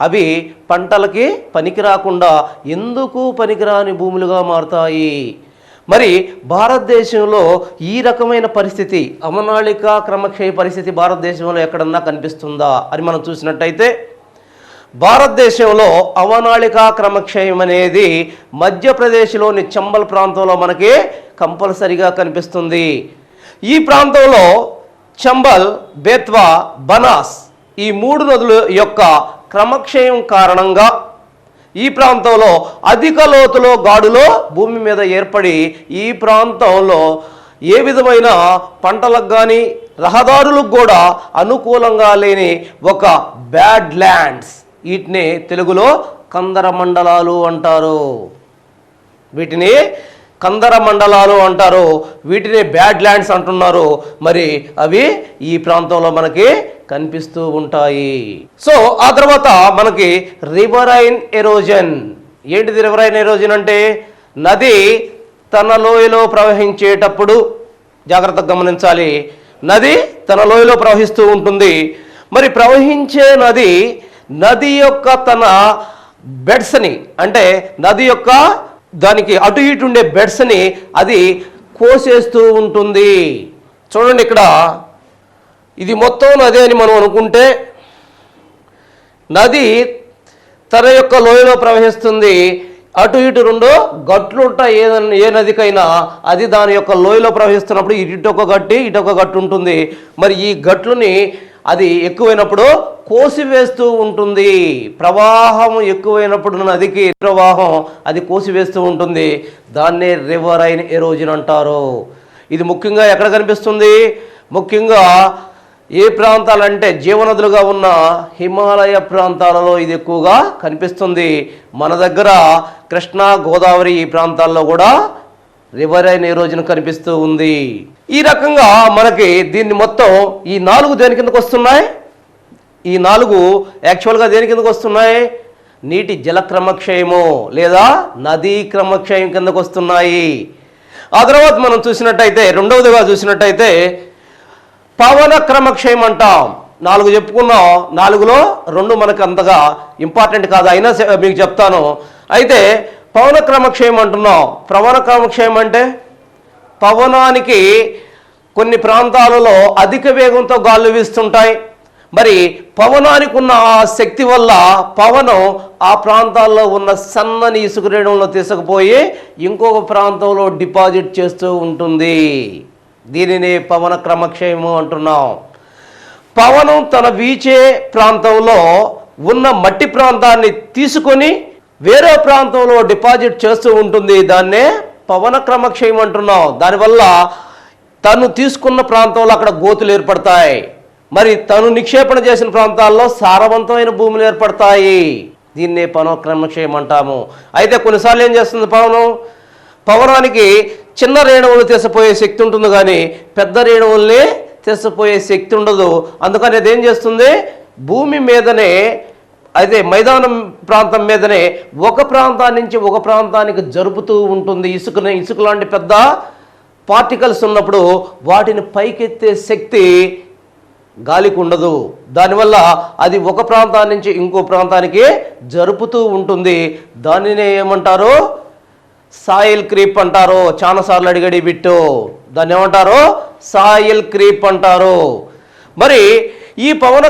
అవి పంటలకి పనికి రాకుండా ఎందుకు పనికిరాని భూములుగా మారుతాయి. మరి భారతదేశంలో ఈ రకమైన పరిస్థితి, అవనాళికా క్రమక్షయ పరిస్థితి భారతదేశంలో ఎక్కడన్నా కనిపిస్తుందా అని మనం చూసినట్టయితే భారతదేశంలో అవనాళికా క్రమక్షయం అనేది మధ్యప్రదేశ్లోని చంబల్ ప్రాంతంలో మనకి కంపల్సరిగా కనిపిస్తుంది. ఈ ప్రాంతంలో చంబల్, బేత్వా, బనాస్ ఈ 3 నదుల యొక్క క్రమక్షయం కారణంగా ఈ ప్రాంతంలో అధిక లోతులో గాడులో భూమి మీద ఏర్పడి ఈ ప్రాంతంలో ఏ విధమైన పంటలకు కానీ రహదారులకు కూడా అనుకూలంగా లేని ఒక బ్యాడ్ ల్యాండ్స్, వీటిని తెలుగులో కందర మండలాలు అంటారు. వీటిని కందర మండలాలు అంటారు. వీటిని బ్యాడ్ ల్యాండ్స్ అంటున్నారు. మరి అవి ఈ ప్రాంతంలో మనకి కనిపిస్తూ ఉంటాయి. సో ఆ తర్వాత మనకి రివరైన్ ఎరోజన్. ఏంటిది రివరైన్ ఎరోజన్ అంటే? నది తన లోయలో ప్రవహించేటప్పుడు జాగ్రత్తగా గమనించాలి. నది తన లోయలో ప్రవహిస్తూ ఉంటుంది. మరి ప్రవహించే నది యొక్క తన బెడ్స్ని, అంటే నది యొక్క దానికి అటు ఇటు ఉండే బెడ్స్ని అది కోసేస్తూ ఉంటుంది. చూడండి, ఇక్కడ ఇది మొత్తం నది అని మనం అనుకుంటే నది తన యొక్క లోయలో ప్రవహిస్తుంది. అటు ఇటు 2 గట్లు ఉంటాయి. ఏ నదికైనా అది దాని యొక్క లోయలో ప్రవహిస్తున్నప్పుడు ఇటు ఒక గట్టి, ఇటు ఒక గట్టు ఉంటుంది. మరి ఈ గట్లుని అది ఎక్కువైనప్పుడు కోసివేస్తూ ఉంటుంది. ప్రవాహం ఎక్కువైనప్పుడు నదికి ప్రవాహం అది కోసివేస్తూ ఉంటుంది. దాన్నే రివరైన్ ఎరోజన్ అంటారు. ఇది ముఖ్యంగా ఎక్కడ కనిపిస్తుంది? ముఖ్యంగా ఏ ప్రాంతాలంటే జీవనదులుగా ఉన్న హిమాలయ ప్రాంతాలలో ఇది ఎక్కువగా కనిపిస్తుంది. మన దగ్గర కృష్ణా, గోదావరి ఈ ప్రాంతాల్లో కూడా రివరైన్ ఎరోజన్ కనిపిస్తూ ఉంది. ఈ రకంగా మనకి దీన్ని మొత్తం ఈ 4 దేని కిందకు వస్తున్నాయి? ఈ 4 యాక్చువల్గా దేని కిందకు వస్తున్నాయి? నీటి జల క్రమక్షయము లేదా నదీ క్రమక్షయం కిందకు వస్తున్నాయి. ఆ తర్వాత మనం చూసినట్టయితే రెండవదిగా చూసినట్టయితే పవన క్రమక్షయం అంటాం. 4 చెప్పుకున్నాం, 4లో 2 మనకు అంతగా ఇంపార్టెంట్ కాదు, అయినా మీకు చెప్తాను. అయితే పవన క్రమక్షయం అంటున్నాం. పవన క్రమక్షయం అంటే పవనానికి కొన్ని ప్రాంతాలలో అధిక వేగంతో గాలులు వీస్తుంటాయి. మరి పవనానికి ఉన్న ఆ శక్తి వల్ల పవనం ఆ ప్రాంతాల్లో ఉన్న సన్నని ఇసుక రేణువులను తీసుకుపోయి ఇంకొక ప్రాంతంలో డిపాజిట్ చేస్తూ ఉంటుంది. దీనిని పవన క్రమక్షయము అంటున్నాం. పవనం తన వీచే ప్రాంతంలో ఉన్న మట్టి ప్రాంతాన్ని తీసుకొని వేరే ప్రాంతంలో డిపాజిట్ చేస్తూ ఉంటుంది. దాన్నే పవన క్రమక్షయం అంటున్నాం. దానివల్ల తను తీసుకున్న ప్రాంతంలో అక్కడ గోతులు ఏర్పడతాయి. మరి తను నిక్షేపణ చేసిన ప్రాంతాల్లో సారవంతమైన భూములు ఏర్పడతాయి. దీన్నే పవన క్రమక్షయం అంటాము. అయితే కొన్నిసార్లు ఏం చేస్తుంది పవనానికి చిన్న రేణువులు తీసిపోయే శక్తి ఉంటుంది, కానీ పెద్ద రేణువుల్ని తీసిపోయే శక్తి ఉండదు. అందుకని అది ఏం చేస్తుంది, భూమి మీదనే అయితే మైదానం ప్రాంతం మీదనే ఒక ప్రాంతాన్ని నుంచి ఒక ప్రాంతానికి జరుపుతూ ఉంటుంది. ఇసుక లాంటి పెద్ద పార్టికల్స్ ఉన్నప్పుడు వాటిని పైకెత్తే శక్తి గాలికి ఉండదు. దానివల్ల అది ఒక ప్రాంతాన్ని నుంచి ఇంకో ప్రాంతానికి జరుపుతూ ఉంటుంది. దానినే ఏమంటారు, సాయిల్ క్రీప్ అంటారు. చాలాసార్లు అడిగడి బిట్టు, దాన్ని ఏమంటారు, సాయిల్ క్రీప్ అంటారు. మరి ఈ పవన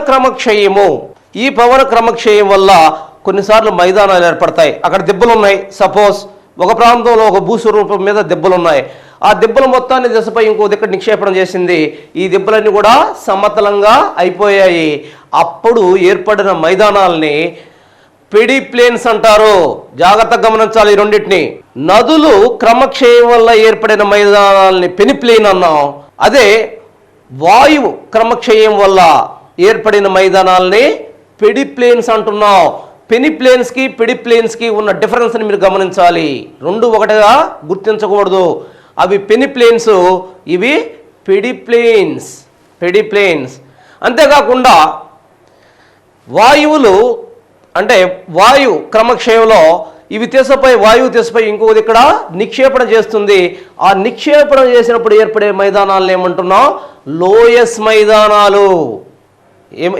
క్రమక్షయం వల్ల కొన్నిసార్లు మైదానాలు ఏర్పడతాయి. అక్కడ దెబ్బలు ఉన్నాయి. సపోజ్ ఒక ప్రాంతంలో ఒక భూస్వరూపం మీద దెబ్బలు ఉన్నాయి. ఆ దెబ్బలు మొత్తాన్ని దశపై ఇంకో దిక్కడ నిక్షేపణ చేసింది. ఈ దెబ్బలన్నీ కూడా సమతలంగా అయిపోయాయి. అప్పుడు ఏర్పడిన మైదానాలని పెడి ప్లేన్స్ అంటారు. జాగ్రత్తగా గమనించాలి ఈ రెండింటిని. నదులు క్రమక్షయం వల్ల ఏర్పడిన మైదానాలని పెనిప్లేన్ అన్నాం. అదే వాయువు క్రమక్షయం వల్ల ఏర్పడిన మైదానాలని పెడి ప్లేన్స్ అంటున్నాం. పెనిప్లేన్స్కి పెడిప్లేన్స్కి ఉన్న డిఫరెన్స్ని మీరు గమనించాలి. 2 ఒకటిగా గుర్తించకూడదు. అవి పెనిప్లేన్స్, ఇవి పెడిప్లేన్స్. అంతేకాకుండా వాయు క్రమక్షయంలో ఇవి వాయువు తీసిపోయి ఇంకొకటి ఇక్కడ నిక్షేపణ చేస్తుంది. ఆ నిక్షేపణ చేసినప్పుడు ఏర్పడే మైదానాలను ఏమంటున్నాం, లోయస్ మైదానాలు.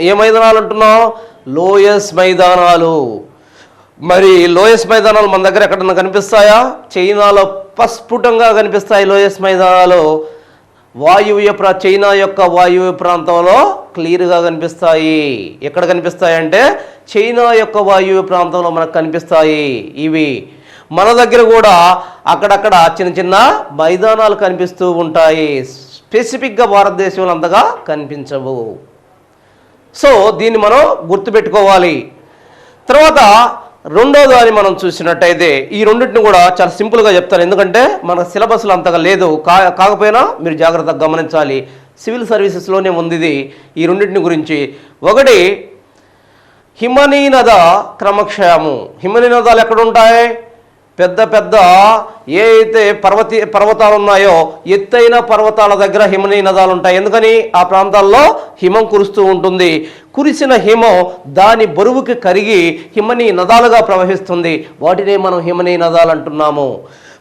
ఏ మైదానాలు అంటున్నాం, లోయస్ మైదానాలు. మరి లోయస్ మైదానాలు మన దగ్గర ఎక్కడన్నా కనిపిస్తాయా? చైనాలో ప్రస్ఫుటంగా కనిపిస్తాయి లోయస్ మైదానాలు. చైనా యొక్క వాయువ్య ప్రాంతంలో క్లియర్గా కనిపిస్తాయి. ఎక్కడ కనిపిస్తాయంటే చైనా యొక్క వాయువ్య ప్రాంతంలో మనకు కనిపిస్తాయి. ఇవి మన దగ్గర కూడా అక్కడక్కడ చిన్న చిన్న మైదానాలు కనిపిస్తూ ఉంటాయి. స్పెసిఫిక్గా భారతదేశంలో అంతగా కనిపించవు. సో దీన్ని మనం గుర్తుపెట్టుకోవాలి. తర్వాత రెండోది అని మనం చూసినట్టయితే ఈ రెండింటిని కూడా చాలా సింపుల్గా చెప్తాను, ఎందుకంటే మన సిలబస్లో అంతగా లేదు. కాకపోయినా మీరు జాగ్రత్తగా గమనించాలి. సివిల్ సర్వీసెస్లోనే ఉంది ఇది. ఈ రెండింటిని గురించి ఒకటి హిమనీనద క్రమక్షయము. హిమనీనదాలు ఎక్కడ ఉంటాయి? పెద్ద పెద్ద ఏ అయితే పర్వతాలు ఉన్నాయో ఎత్తైన పర్వతాల దగ్గర హిమనీనదాలు ఉంటాయి. ఎందుకని? ఆ ప్రాంతాల్లో హిమం కురుస్తూ ఉంటుంది. కురిసిన హిమం దాని బరువుకి కరిగి హిమనీనదాలుగా ప్రవహిస్తుంది. వాటినే మనం హిమనీనదాలు అంటున్నాము.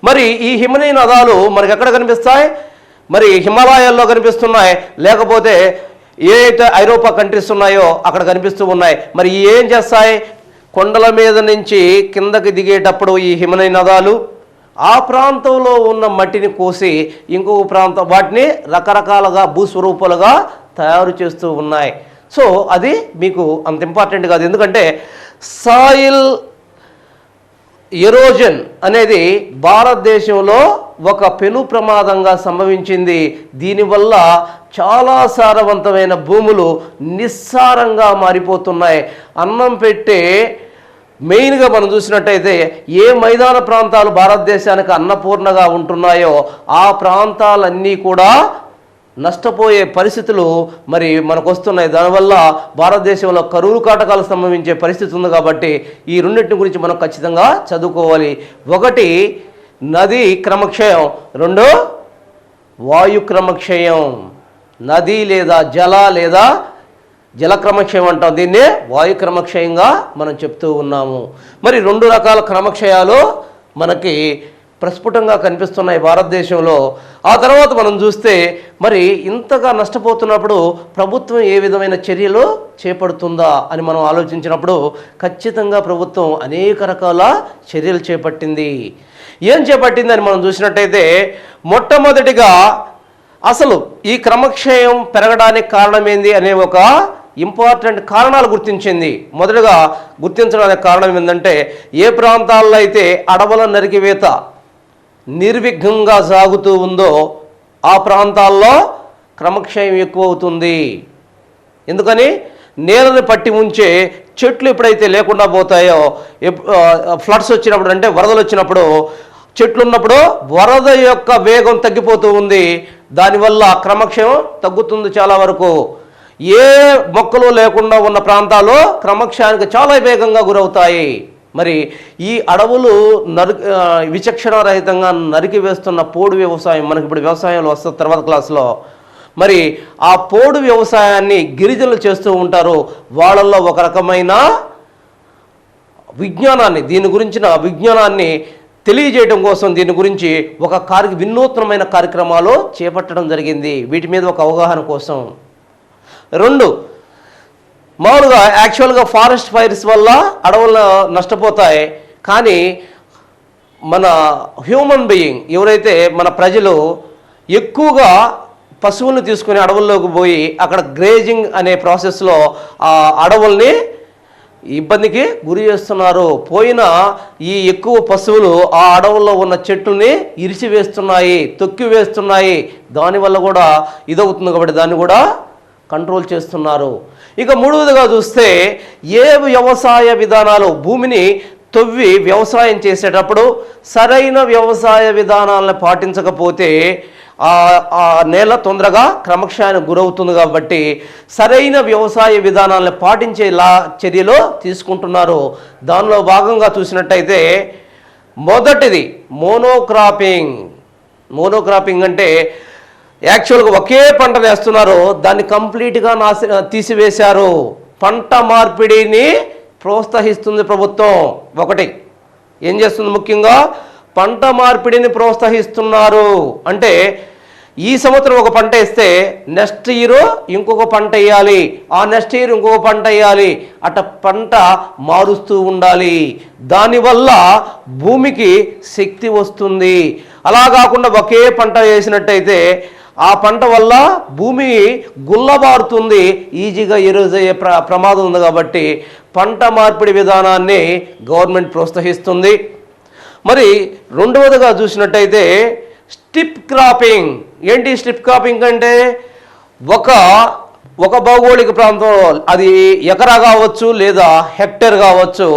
మరి ఈ హిమనీనదాలు మనకి ఎక్కడ కనిపిస్తాయి? మరి హిమాలయాల్లో కనిపిస్తున్నాయి, లేకపోతే ఏ అయితే ఐరోపా కంట్రీస్ ఉన్నాయో అక్కడ కనిపిస్తూ ఉన్నాయి. మరి ఏం చేస్తాయి? కొండల మీద నుంచి కిందకి దిగేటప్పుడు ఈ హిమనీనదాలు ఆ ప్రాంతంలో ఉన్న మట్టిని కోసి ఇంకొక ప్రాంతం వాటిని రకరకాలుగా భూస్వరూపాలుగా తయారు చేస్తూ ఉన్నాయి. సో అది మీకు అంత ఇంపార్టెంట్ కాదు, ఎందుకంటే సాయిల్ ఎరోజన్ అనేది భారతదేశంలో ఒక పెను ప్రమాదంగా సంభవించింది. దీనివల్ల చాలా సారవంతమైన భూములు నిస్సారంగా మారిపోతున్నాయి. అన్నం పెట్టే మెయిన్గా మనం చూసినట్టయితే ఏ మైదాన ప్రాంతాలు భారతదేశానికి అన్నపూర్ణగా ఉంటున్నాయో ఆ ప్రాంతాలన్నీ కూడా నష్టపోయే పరిస్థితులు మరి మనకు వస్తున్నాయి. దానివల్ల భారతదేశంలో కరువు కాటకాలు సంభవించే పరిస్థితి ఉంది. కాబట్టి ఈ రెండింటి గురించి మనం ఖచ్చితంగా చదువుకోవాలి. ఒకటి నది క్రమక్షయం, 2 వాయు క్రమక్షయం. నది లేదా జల క్రమక్షయం అంటాం, దీన్నే వాయు క్రమక్షయంగా మనం చెప్తూ ఉన్నాము. మరి 2 రకాల క్రమక్షయాలు మనకి ప్రస్ఫుటంగా కనిపిస్తున్నాయి భారతదేశంలో. ఆ తర్వాత మనం చూస్తే మరి ఇంతగా నష్టపోతున్నప్పుడు ప్రభుత్వం ఏ విధమైన చర్యలు చేపడుతుందా అని మనం ఆలోచించినప్పుడు ఖచ్చితంగా ప్రభుత్వం అనేక రకాల చర్యలు చేపట్టింది. ఏం చేపట్టిందని మనం చూసినట్టయితే మొట్టమొదటిగా అసలు ఈ క్రమక్షయం పెరగడానికి కారణమేంది అనే ఒక ఇంపార్టెంట్ కారణాలు గుర్తించింది. మొదటగా గుర్తించడానికి కారణం ఏంటంటే ఏ ప్రాంతాల్లో అయితే అడవుల నరికివేత నిర్విఘ్నంగా సాగుతూ ఉందో ఆ ప్రాంతాల్లో క్రమక్షయం ఎక్కువ అవుతుంది. ఎందుకని నేలని పట్టి ఉంచే చెట్లు ఎప్పుడైతే లేకుండా పోతాయో, ఫ్లడ్స్ వచ్చినప్పుడు అంటే వరదలు వచ్చినప్పుడు చెట్లు ఉన్నప్పుడు వరద యొక్క వేగం తగ్గిపోతూ ఉంది. దానివల్ల క్రమక్షయం తగ్గుతుంది చాలా వరకు. ఏ మొక్కలు లేకుండా ఉన్న ప్రాంతాలు క్రమక్షయానికి చాలా వేగంగా గురవుతాయి. మరి ఈ అడవులు విచక్షణారహితంగా నరికి వేస్తున్న పోడు వ్యవసాయం, మనకి ఇప్పుడు వ్యవసాయంలో వస్తుంది తర్వాత క్లాసులో, మరి ఆ పోడు వ్యవసాయాన్ని గిరిజనులు చేస్తూ ఉంటారు. వాళ్ళల్లో ఒక రకమైన విజ్ఞానాన్ని, దీని గురించిన విజ్ఞానాన్ని తెలియజేయడం కోసం దీని గురించి ఒక వినూత్నమైన కార్యక్రమాలు చేపట్టడం జరిగింది, వీటి మీద ఒక అవగాహన కోసం. రెండు, మామూలుగా యాక్చువల్గా ఫారెస్ట్ ఫైర్స్ వల్ల అడవులు నష్టపోతాయి. కానీ మన హ్యూమన్ బీయింగ్ ఎవరైతే మన ప్రజలు ఎక్కువగా పశువులను తీసుకుని అడవుల్లోకి పోయి అక్కడ గ్రేజింగ్ అనే ప్రాసెస్లో ఆ అడవుల్ని ఇబ్బందికి గురి చేస్తున్నారు. పోయిన ఈ ఎక్కువ పశువులు ఆ అడవుల్లో ఉన్న చెట్లని ఇరిచివేస్తున్నాయి, తొక్కి వేస్తున్నాయి. దానివల్ల కూడా ఇదవుతుంది కాబట్టి దాన్ని కూడా కంట్రోల్ చేస్తున్నారు. ఇక మూడవదిగా చూస్తే ఏ వ్యవసాయ విధానాలు, భూమిని తవ్వి వ్యవసాయం చేసేటప్పుడు సరైన వ్యవసాయ విధానాలను పాటించకపోతే ఆ నేల తొందరగా క్రమక్షయానికి గురవుతుంది. కాబట్టి సరైన వ్యవసాయ విధానాలను పాటించేలా చర్యలు తీసుకుంటున్నారు. దానిలో భాగంగా చూసినట్టయితే మొదటిది మోనోక్రాపింగ్. మోనోక్రాపింగ్ అంటే యాక్చువల్గా ఒకే పంట వేస్తున్నారు, దాన్ని కంప్లీట్గా తీసివేశారు. పంట మార్పిడిని ప్రోత్సహిస్తుంది ప్రభుత్వం. ఒకటి ఏం చేస్తుంది, ముఖ్యంగా పంట మార్పిడిని ప్రోత్సహిస్తున్నారు. అంటే ఈ సంవత్సరం ఒక పంట వేస్తే నెక్స్ట్ ఇయర్ ఇంకొక పంట వేయాలి, ఆ నెక్స్ట్ ఇయర్ ఇంకొక పంట వేయాలి, అట పంట మారుస్తూ ఉండాలి. దానివల్ల భూమికి శక్తి వస్తుంది. అలా కాకుండా ఒకే పంట వేసినట్టయితే ఆ పంట వల్ల భూమి గుల్లబారుతుంది, ఈజీగా ఎరోజ్ అయ్యే ప్రమాదం ఉంది. కాబట్టి పంట మార్పిడి విధానాన్ని గవర్నమెంట్ ప్రోత్సహిస్తుంది. మరి రెండవదిగా చూసినట్టయితే స్ట్రిప్ క్రాపింగ్. ఏంటి స్ట్రిప్ క్రాపింగ్ అంటే ఒక భౌగోళిక ప్రాంతంలో, అది ఎకరా కావచ్చు లేదా హెక్టర్ కావచ్చు,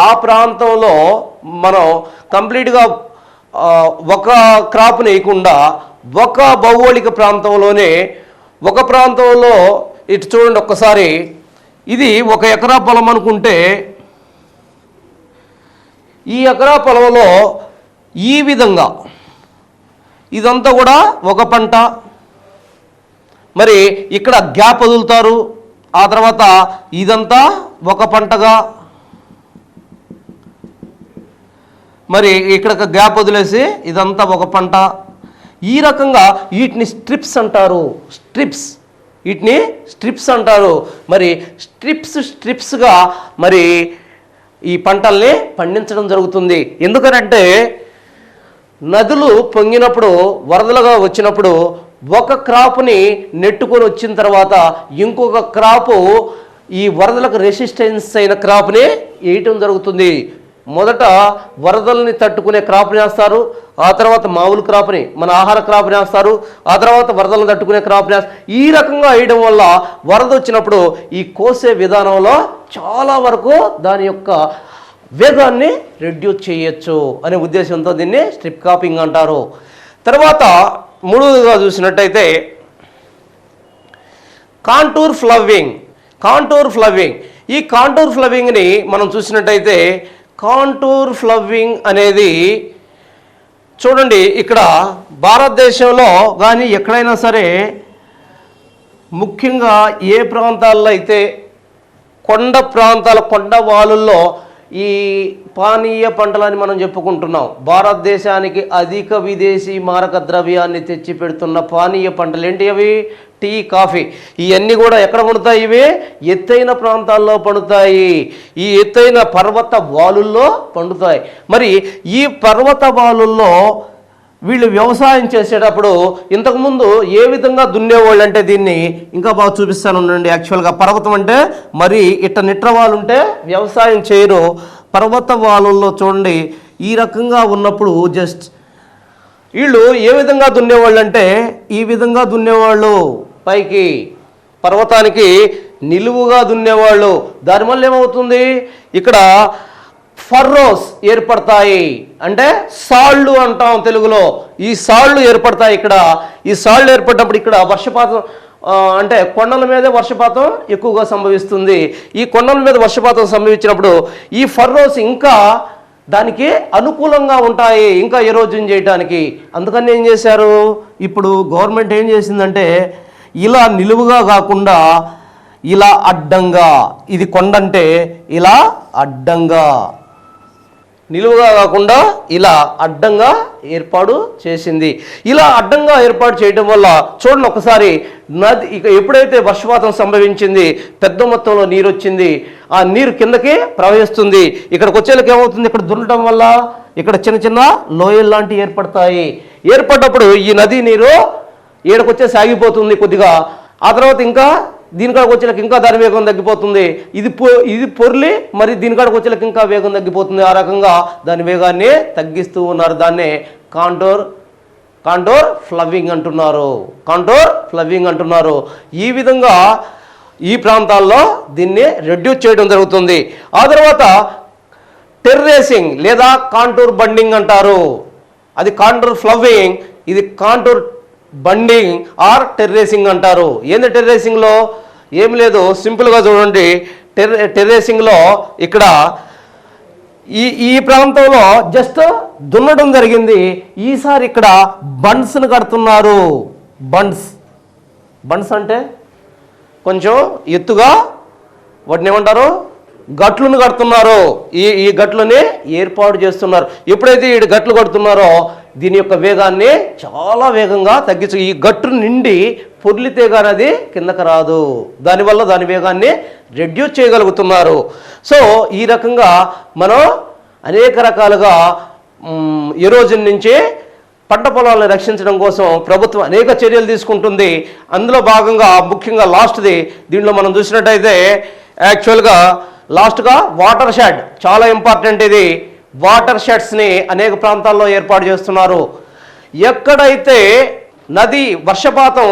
ఆ ప్రాంతంలో మనం కంప్లీట్గా ఒక క్రాప్ని వేయకుండా ఒక భౌగోళిక ప్రాంతంలోనే, ఒక ప్రాంతంలో ఇటు చూడండి ఒక్కసారి, ఇది 1 ఎకరా పొలం అనుకుంటే ఈ ఎకరా పొలంలో ఈ విధంగా ఇదంతా కూడా ఒక పంట. మరి ఇక్కడ గ్యాప్ వదులుతారు, ఆ తర్వాత ఇదంతా ఒక పంటగా, మరి ఇక్కడ గ్యాప్ వదిలేసి ఇదంతా ఒక పంట. ఈ రకంగా వీటిని స్ట్రిప్స్ అంటారు. వీటిని స్ట్రిప్స్ అంటారు. మరి స్ట్రిప్స్గా మరి ఈ పంటల్ని పండించడం జరుగుతుంది. ఎందుకనంటే నదులు పొంగినప్పుడు, వరదలుగా వచ్చినప్పుడు ఒక క్రాప్ని నెట్టుకొని వచ్చిన తర్వాత ఇంకొక క్రాపు ఈ వరదలకు రెసిస్టెన్స్ అయిన క్రాప్ని వేయటం జరుగుతుంది. మొదట వరదల్ని తట్టుకునే క్రాప్ని వేస్తారు, ఆ తర్వాత మామూలు క్రాప్ని, మన ఆహార క్రాప్ని వేస్తారు, ఆ తర్వాత వరదలను తట్టుకునే క్రాప్ని వేస్తారు. ఈ రకంగా వేయడం వల్ల వరద వచ్చినప్పుడు ఈ కోసే విధానంలో చాలా వరకు దాని యొక్క వేగాన్ని రెడ్యూస్ చేయొచ్చు అనే ఉద్దేశంతో దీన్ని స్ట్రిప్ క్రాపింగ్ అంటారు. తర్వాత మూడవదిగా చూసినట్టయితే కాంటూర్ ఫ్లవింగ్. ఈ కాంటూర్ ఫ్లవింగ్ని మనం చూసినట్టయితే కాంటూర్ ఫ్లవింగ్ అనేది చూడండి, ఇక్కడ భారతదేశంలో కానీ ఎక్కడైనా సరే ముఖ్యంగా ఏ ప్రాంతాల్లో అయితే కొండ ప్రాంతాల కొండ వాలుల్లో ఈ పానీయ పంటలని మనం చెప్పుకుంటున్నాం. భారతదేశానికి అధిక విదేశీ మారక ద్రవ్యాన్ని తెచ్చి పెడుతున్న పానీయ పంటలు ఏంటి అవి? Tea, coffee. ఇవన్నీ కూడా ఎక్కడ పండుతాయి? ఇవి ఎత్తైన ప్రాంతాల్లో పండుతాయి. ఈ ఎత్తైన పర్వత వాలుల్లో పండుతాయి. మరి ఈ పర్వత వాలుల్లో వీళ్ళు వ్యవసాయం చేసేటప్పుడు ఇంతకుముందు ఏ విధంగా దున్నేవాళ్ళు అంటే, దీన్ని ఇంకా బాగా చూపిస్తాను ఉండండి. యాక్చువల్గా పర్వతం అంటే మరి ఇట్ట నిట్రవాళ్ళు ఉంటే వ్యవసాయం చేయరు. పర్వత వాలుల్లో చూడండి ఈ రకంగా ఉన్నప్పుడు జస్ట్ వీళ్ళు ఏ విధంగా దున్నేవాళ్ళు అంటే, ఈ విధంగా దున్నేవాళ్ళు. పైకి పర్వతానికి నిలువుగా దున్నేవాళ్ళు. దానివల్ల ఏమవుతుంది, ఇక్కడ ఫర్రోస్ ఏర్పడతాయి. అంటే సాళ్ళు అంటాం తెలుగులో. ఈ సాళ్ళు ఏర్పడతాయి ఇక్కడ. ఈ సాళ్ళు ఏర్పడినప్పుడు ఇక్కడ వర్షపాతం అంటే కొండల మీదే వర్షపాతం ఎక్కువగా సంభవిస్తుంది. ఈ కొండల మీద వర్షపాతం సంభవించినప్పుడు ఈ ఫర్రోస్ ఇంకా దానికి అనుకూలంగా ఉంటాయి, ఇంకా ఎరోజన్ చేయడానికి. అందుకని ఏం చేశారు, ఇప్పుడు గవర్నమెంట్ ఏం చేసిందంటే, ఇలా నిలువుగా కాకుండా ఇలా అడ్డంగా, ఇది కొండంటే ఇలా అడ్డంగా, నిలువుగా కాకుండా ఇలా అడ్డంగా ఏర్పాటు చేసింది. ఇలా అడ్డంగా ఏర్పాటు చేయడం వల్ల చూడండి ఒకసారి, నది ఇక ఎప్పుడైతే వర్షపాతం సంభవించింది, పెద్ద మొత్తంలో నీరు వచ్చింది, ఆ నీరు కిందకి ప్రవహిస్తుంది. ఇక్కడికి వచ్చేలకు ఏమవుతుంది, ఇక్కడ దున్నడం వల్ల ఇక్కడ చిన్న చిన్న లోయలు లాంటివి ఏర్పడతాయి. ఏర్పడ్డప్పుడు ఈ నది నీరు ఏడకొచ్చేసి ఆగిపోతుంది కొద్దిగా. ఆ తర్వాత ఇంకా దీనికాడికి వచ్చేలకు ఇంకా దాని వేగం తగ్గిపోతుంది. ఇది పొర్లి మరి దీనికాడికి వచ్చేలకు ఇంకా వేగం తగ్గిపోతుంది. ఆ రకంగా దాని వేగాన్ని తగ్గిస్తూ ఉన్నారు. దాన్నే కాంటోర్ ఫ్లవింగ్ అంటున్నారు. కాంటోర్ ఫ్లవింగ్ అంటున్నారు. ఈ విధంగా ఈ ప్రాంతాల్లో దీన్ని రెడ్యూస్ చేయడం జరుగుతుంది. ఆ తర్వాత టెర్రేసింగ్ లేదా కాంటూర్ బండింగ్ అంటారు. అది కాంటూర్ ఫ్లవింగ్, ఇది కాంటూర్ బండింగ్ ఆర్ టెర్రేసింగ్ అంటారు. ఏంది టెర్రేసింగ్లో? ఏం లేదు, సింపుల్గా చూడండి. టెర్రేసింగ్లో ఇక్కడ ఈ ప్రాంతంలో జస్ట్ దున్నడం జరిగింది. ఈసారి ఇక్కడ బండ్స్ను కడుతున్నారు. బండ్స్ అంటే కొంచెం ఎత్తుగా వాటిని ఏమంటారు, గట్లను కడుతున్నారు. ఈ గట్లని ఏర్పాటు చేస్తున్నారు. ఎప్పుడైతే ఈ గట్లు కడుతున్నారో దీని యొక్క వేగాన్ని చాలా వేగంగా తగ్గించు. ఈ గట్టు నిండి పొర్లితే కానీ అది కిందకి రాదు. దానివల్ల దాని వేగాన్ని రెడ్యూస్ చేయగలుగుతున్నారు. సో ఈ రకంగా మనం అనేక రకాలుగా ఎరోజన్ నుంచి పంట పొలాలను రక్షించడం కోసం ప్రభుత్వం అనేక చర్యలు తీసుకుంటుంది. అందులో భాగంగా ముఖ్యంగా లాస్ట్ది దీంట్లో మనం చూసినట్టయితే యాక్చువల్గా లాస్ట్గా వాటర్ షెడ్ చాలా ఇంపార్టెంట్. ఇది వాటర్ షెడ్స్ని అనేక ప్రాంతాల్లో ఏర్పాటు చేస్తున్నారు. ఎక్కడైతే నది వర్షపాతం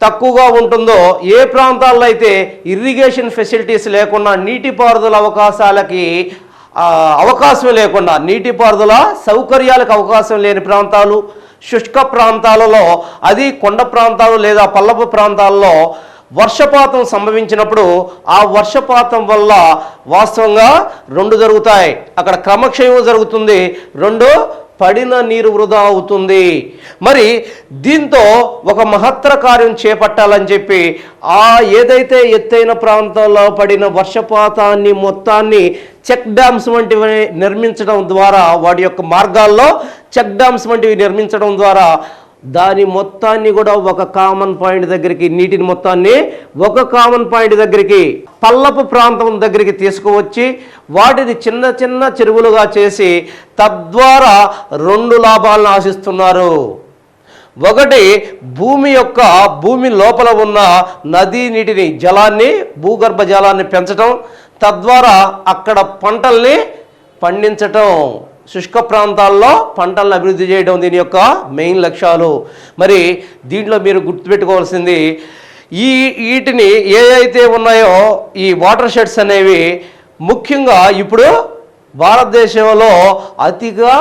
తక్కువగా ఉంటుందో, ఏ ప్రాంతాల్లో అయితే ఇరిగేషన్ ఫెసిలిటీస్ లేకుండా, నీటిపారుదల అవకాశం లేకుండా, నీటిపారుదల సౌకర్యాలకు అవకాశం లేని ప్రాంతాలు, శుష్క ప్రాంతాలలో, అది కొండ ప్రాంతాలు లేదా పల్లపు ప్రాంతాల్లో వర్షపాతం సంభవించినప్పుడు ఆ వర్షపాతం వల్ల వాస్తవంగా రెండు జరుగుతాయి. అక్కడ క్రమక్షయం జరుగుతుంది, రెండు పడిన నీరు వృధా అవుతుంది. మరి దీంతో ఒక మహత్తర కార్యం చేపట్టాలని చెప్పి ఏదైతే ఎత్తైన ప్రాంతాల్లో పడిన వర్షపాతాన్ని మొత్తాన్ని చెక్ డ్యామ్స్ వంటివి నిర్మించడం ద్వారా, వాటి యొక్క మార్గాల్లో చెక్ డ్యామ్స్ వంటివి నిర్మించడం ద్వారా దాని మొత్తాన్ని కూడా ఒక కామన్ పాయింట్ దగ్గరికి, నీటిని మొత్తాన్ని ఒక కామన్ పాయింట్ దగ్గరికి, పల్లపు ప్రాంతం దగ్గరికి తీసుకువచ్చి వాటిని చిన్న చిన్న చెరువులుగా చేసి తద్వారా రెండు లాభాలను ఆశిస్తున్నారు. ఒకటి, భూమి లోపల ఉన్న నదీ నీటిని, జలాన్ని, భూగర్భ జలాన్ని పెంచడం, తద్వారా అక్కడ పంటల్ని పండించటం, శుష్క ప్రాంతాల్లో పంటలను అభివృద్ధి చేయడం దీని యొక్క మెయిన్ లక్ష్యాలు. మరి దీంట్లో మీరు గుర్తుపెట్టుకోవాల్సింది, వీటిని ఏ అయితే ఉన్నాయో ఈ వాటర్ షెడ్స్ అనేవి ముఖ్యంగా ఇప్పుడు భారతదేశంలో అతిగా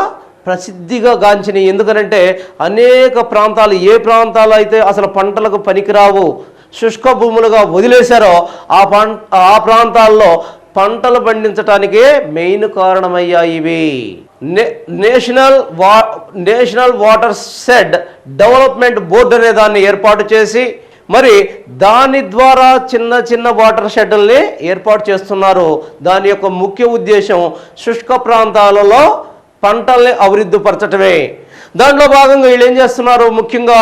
ప్రసిద్ధిగా గాంచినాయి. ఎందుకనంటే అనేక ప్రాంతాలు, ఏ ప్రాంతాలు అయితే అసలు పంటలకు పనికిరావు, శుష్క భూములుగా వదిలేశారో ఆ ప్రాంతాల్లో పంటలు పండించడానికి మెయిన్ కారణమయ్యాయి ఇవి. National water shed development board అనే దాన్ని ఏర్పాటు చేసి మరి దాని ద్వారా చిన్న చిన్న వాటర్ షెడ్యూల్ని ఏర్పాటు చేస్తున్నారు. దాని యొక్క ముఖ్య ఉద్దేశం శుష్క ప్రాంతాలలో పంటల్ని అభివృద్ధి పరచటమే. దాంట్లో భాగంగా వీళ్ళు ఏం చేస్తున్నారు, ముఖ్యంగా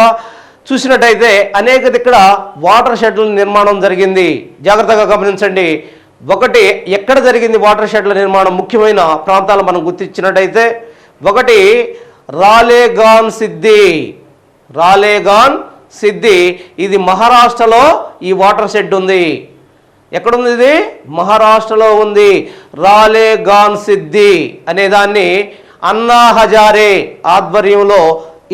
చూసినట్టయితే అనేక ఇక్కడ వాటర్ షెడ్ల నిర్మాణం జరిగింది. జాగ్రత్తగా గమనించండి. ఒకటి ఎక్కడ జరిగింది వాటర్ షెడ్ల నిర్మాణం, ముఖ్యమైన ప్రాంతాలు మనం గుర్తించినట్టయితే ఒకటి రాలేగాన్ సిద్ధి, ఇది మహారాష్ట్రలో ఈ వాటర్ షెడ్ ఉంది. ఎక్కడుంది ఇది? మహారాష్ట్రలో ఉంది. రాలేగాన్ సిద్ధి అనే దాన్ని అన్నా హజారే ఆధ్వర్యంలో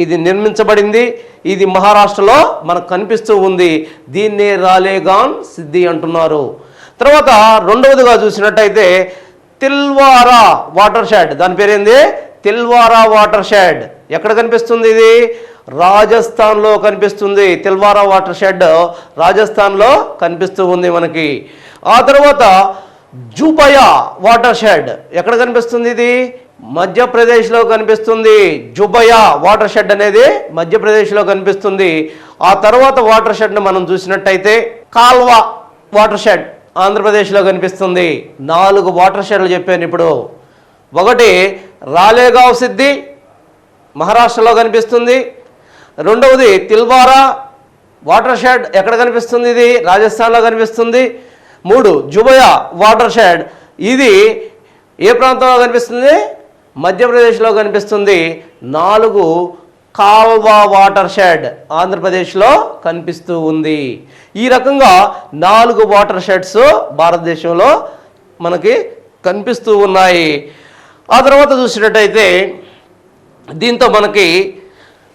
ఇది నిర్మించబడింది. ఇది మహారాష్ట్రలో మనకు కనిపిస్తూ ఉంది. దీన్నే రాలేగాన్ సిద్ధి అంటున్నారు. తర్వాత రెండవదిగా చూసినట్టయితే తిల్వారా వాటర్ షెడ్, దాని పేరేంది? తిల్వారా వాటర్ షెడ్. ఎక్కడ కనిపిస్తుంది ఇది? రాజస్థాన్లో కనిపిస్తుంది. తిల్వారా వాటర్ షెడ్ రాజస్థాన్లో కనిపిస్తూ ఉంది మనకి. ఆ తర్వాత జుబయా వాటర్ షెడ్ ఎక్కడ కనిపిస్తుంది? ఇది మధ్యప్రదేశ్లో కనిపిస్తుంది. జుబయా వాటర్ షెడ్ అనేది మధ్యప్రదేశ్లో కనిపిస్తుంది. ఆ తర్వాత వాటర్ షెడ్ను మనం చూసినట్టయితే కాల్వా వాటర్ షెడ్ ఆంధ్రప్రదేశ్లో కనిపిస్తుంది. 4 వాటర్ షెడ్లు చెప్పాను ఇప్పుడు. ఒకటి రాలేగావ్ సిద్ధి మహారాష్ట్రలో కనిపిస్తుంది. రెండవది తిల్వారా వాటర్ షెడ్ ఎక్కడ కనిపిస్తుంది? ఇది రాజస్థాన్లో కనిపిస్తుంది. 3 జుబయా వాటర్ షెడ్, ఇది ఏ ప్రాంతంలో కనిపిస్తుంది? మధ్యప్రదేశ్లో కనిపిస్తుంది. 4 కాల్వా వాటర్ షెడ్ ఆంధ్రప్రదేశ్లో కనిపిస్తూ ఉంది. ఈ రకంగా 4 వాటర్ షెడ్స్ భారతదేశంలో మనకి కనిపిస్తూ ఉన్నాయి. ఆ తర్వాత చూసినట్టయితే దీంతో మనకి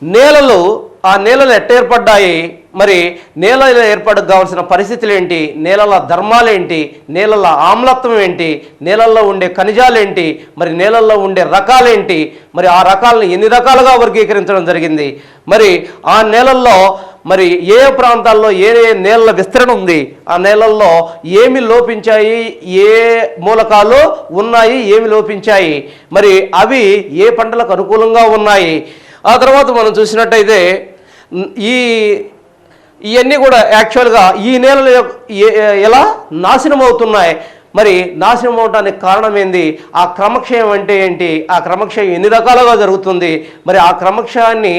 నేలలు, ఆ నేలలు ఎట్ట ఏర్పడ్డాయి, మరి నేలలో ఏర్పడకు కావాల్సిన పరిస్థితులు ఏంటి, నేలల ధర్మాలు ఏంటి, నేలల ఆమ్లత్వం ఏంటి, నేలల్లో ఉండే ఖనిజాలు ఏంటి, మరి నేలల్లో ఉండే రకాలేంటి, మరి ఆ రకాలను ఎన్ని రకాలుగా వర్గీకరించడం జరిగింది, మరి ఆ నేలల్లో మరి ఏ ప్రాంతాల్లో ఏ నేలల విస్తరణ ఉంది, ఆ నేలల్లో ఏమి లోపించాయి, ఏ మూలకాలు ఉన్నాయి, ఏమి లోపించాయి, మరి అవి ఏ పంటలకు అనుకూలంగా ఉన్నాయి. ఆ తర్వాత మనం చూసినట్టయితే ఇవన్నీ కూడా యాక్చువల్గా ఈ నేలలు ఎలా నాశనం అవుతున్నాయి, మరి నాశనం అవడానికి కారణం ఏంది, ఆ క్రమక్షయం అంటే ఏంటి, ఆ క్రమక్షయం ఎన్ని రకాలుగా జరుగుతుంది, మరి ఆ క్రమక్షయాన్ని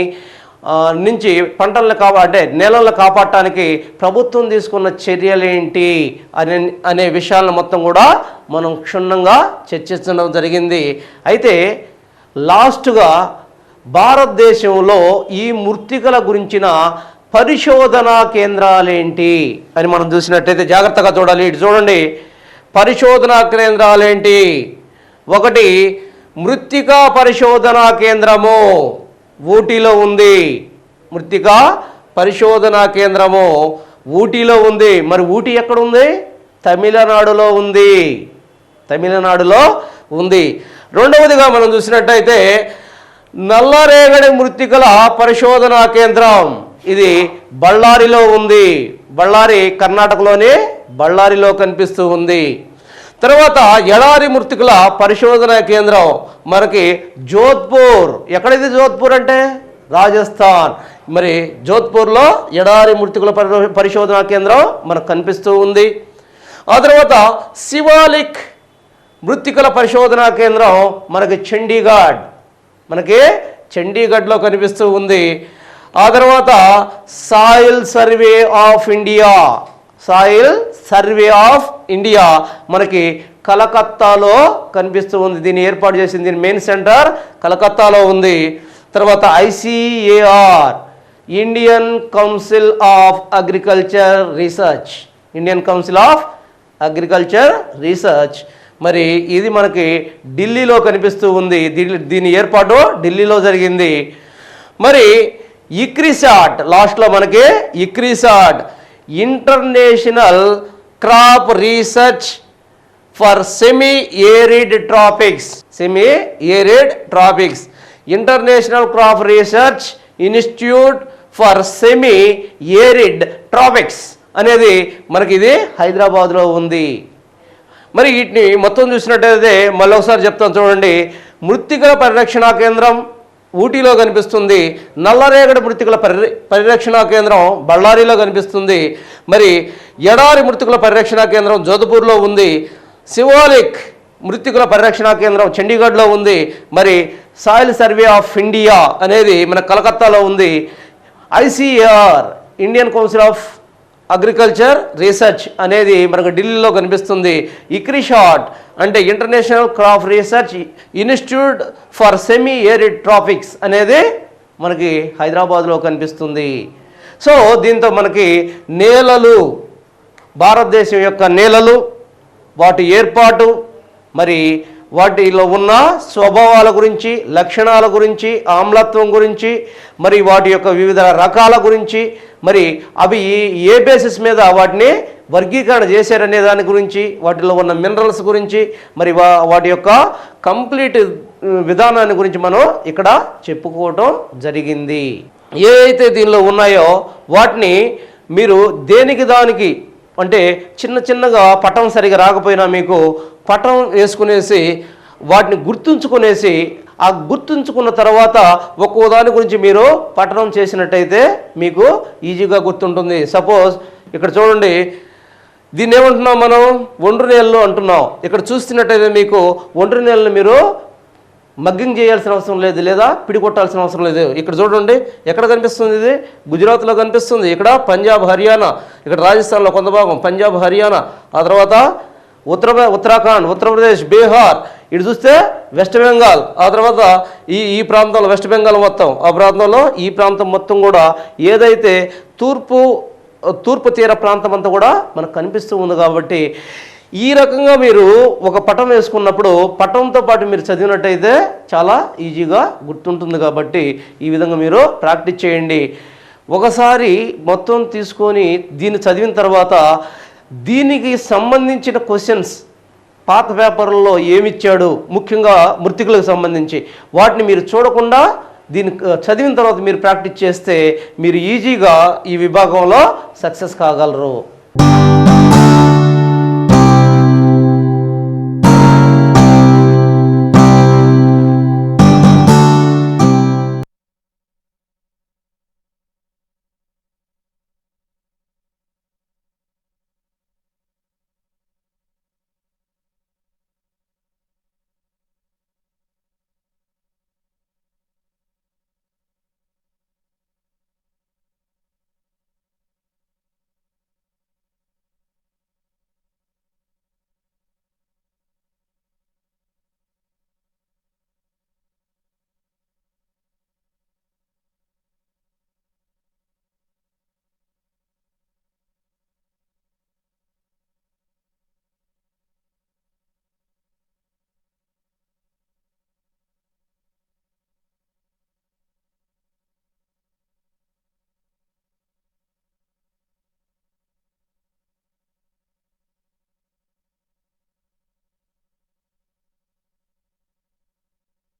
నుంచి పంటలను అంటే నేలలను కాపాడటానికి ప్రభుత్వం తీసుకున్న చర్యలేంటి అనే విషయాలను మొత్తం కూడా మనం క్షుణ్ణంగా చర్చించడం జరిగింది. అయితే లాస్ట్గా భారతదేశంలో ఈ మృత్తికల గురించిన పరిశోధనా కేంద్రాలేంటి అని మనం చూసినట్టయితే జాగ్రత్తగా చూడాలి. ఇటు చూడండి, పరిశోధనా కేంద్రాలేంటి. ఒకటి మృత్తికా పరిశోధనా కేంద్రము ఊటీలో ఉంది. మృత్తికా పరిశోధనా కేంద్రము ఊటీలో ఉంది. మరి ఊటీ ఎక్కడ ఉంది? తమిళనాడులో ఉంది. తమిళనాడులో ఉంది. రెండవదిగా మనం చూసినట్టయితే నల్లరేగడి మృత్తికల పరిశోధనా కేంద్రం, ఇది బళ్ళారిలో ఉంది. బళ్ళారి కర్ణాటకలోనే బళ్ళారిలో కనిపిస్తూ ఉంది. తర్వాత ఎడారి మృత్తికల పరిశోధనా కేంద్రం మనకి జోధ్పూర్. ఎక్కడిది జోధ్పూర్ అంటే? రాజస్థాన్. మరి జోధ్పూర్లో ఎడారి మృత్తికల పరిశోధనా కేంద్రం మనకు కనిపిస్తూ ఉంది. ఆ తర్వాత శివాలిక్ మృత్తికల పరిశోధనా కేంద్రం మనకి చండీగఢ్లో కనిపిస్తూ ఉంది. ఆ తర్వాత సాయిల్ సర్వే ఆఫ్ ఇండియా మనకి కలకత్తాలో కనిపిస్తూ ఉంది. దీన్ని ఏర్పాటు చేసింది, దీని మెయిన్ సెంటర్ కలకత్తాలో ఉంది. తర్వాత ICAR Indian council of agriculture research మరి ఇది మనకి ఢిల్లీలో కనిపిస్తూ ఉంది. దీని ఏర్పాటు ఢిల్లీలో జరిగింది. మరి ఇక్రిసాట్, లాస్ట్లో మనకి ICRISAT international crop research for semi arid tropics international crop research institute for semi arid tropics అనేది మనకి ఇది హైదరాబాద్లో ఉంది. మరి వీటిని మొత్తం చూసినట్టయితే మళ్ళీ ఒకసారి చెప్తాను చూడండి. మృత్తికల పరిరక్షణ కేంద్రం ఊటీలో కనిపిస్తుంది. నల్లరేగడి మృత్తికల పరిరక్షణ కేంద్రం బళ్ళారిలో కనిపిస్తుంది. మరి ఎడారి మృత్తికల పరిరక్షణ కేంద్రం జోధ్పూర్లో ఉంది. శివాలిక్ మృత్తికల పరిరక్షణ కేంద్రం చండీగఢ్లో ఉంది. మరి సాయిల్ సర్వే ఆఫ్ ఇండియా అనేది మన కలకత్తాలో ఉంది. ICAR Indian council of agriculture research అనేది మనకు ఢిల్లీలో కనిపిస్తుంది. ఇక్రిషాట్ అంటే international crop research institute for semi arid tropics అనేది మనకి హైదరాబాద్లో కనిపిస్తుంది. సో దీంతో మనకి నేలలు, భారతదేశం యొక్క నేలలు, వాటి ఏర్పాటు, మరి వాటిలో ఉన్న స్వభావాల గురించి, లక్షణాల గురించి, ఆమ్లత్వం గురించి, మరి వాటి యొక్క వివిధ రకాల గురించి, మరి అవి ఏ బేసిస్ మీద వాటిని వర్గీకరణ చేశారనే దాని గురించి, వాటిలో ఉన్న మినరల్స్ గురించి, మరి వాటి యొక్క కంప్లీట్ విధానాన్ని గురించి మనం ఇక్కడ చెప్పుకోవటం జరిగింది. ఏ అయితే దీనిలో ఉన్నాయో వాటిని మీరు దేనికి దానికి అంటే చిన్నగా పటం సరిగా రాకపోయినా మీకు పటం వేసుకునేసి వాటిని గుర్తుంచుకునేసి, ఆ గుర్తుంచుకున్న తర్వాత ఒక్కో దాని గురించి మీరు పఠనం చేసినట్టయితే మీకు ఈజీగా గుర్తుంటుంది. సపోజ్ ఇక్కడ చూడండి, దీన్ని ఏమంటున్నాం మనం? ఒండ్రు నేలలు అంటున్నాం. ఇక్కడ చూస్తున్నట్టయితే మీకు ఒండ్రు నేలను మీరు మగ్గింగ్ చేయాల్సిన అవసరం లేదు, లేదా పిడి కొట్టాల్సిన అవసరం లేదు. ఇక్కడ చూడండి, ఎక్కడ కనిపిస్తుంది? ఇది గుజరాత్లో కనిపిస్తుంది. ఇక్కడ పంజాబ్, హర్యానా, ఇక్కడ రాజస్థాన్లో కొంత భాగం పంజాబ్, హర్యానా, ఆ తర్వాత ఉత్తరాఖండ్, ఉత్తరప్రదేశ్, బీహార్, ఇటు చూస్తే వెస్ట్ బెంగాల్, ఆ తర్వాత ఈ ప్రాంతంలో వెస్ట్ బెంగాల్ మొత్తం, ఆ ప్రాంతంలో ఈ ప్రాంతం మొత్తం కూడా ఏదైతే తూర్పు తీర ప్రాంతం అంతా కూడా మనకు కనిపిస్తూ ఉంది. కాబట్టి ఈ రకంగా మీరు ఒక పటం వేసుకున్నప్పుడు పటంతో పాటు మీరు చదివినట్టయితే చాలా ఈజీగా గుర్తుంటుంది. కాబట్టి ఈ విధంగా మీరు ప్రాక్టీస్ చేయండి. ఒకసారి మొత్తం తీసుకొని దీన్ని చదివిన తర్వాత దీనికి సంబంధించిన క్వశ్చన్స్ పాత పేపర్లలో ఏమిచ్చాడు, ముఖ్యంగా మృత్తికలకు సంబంధించి వాటిని మీరు చూడకుండా దీన్ని చదివిన తర్వాత మీరు ప్రాక్టీస్ చేస్తే మీరు ఈజీగా ఈ విభాగంలో సక్సెస్ కాగలరు.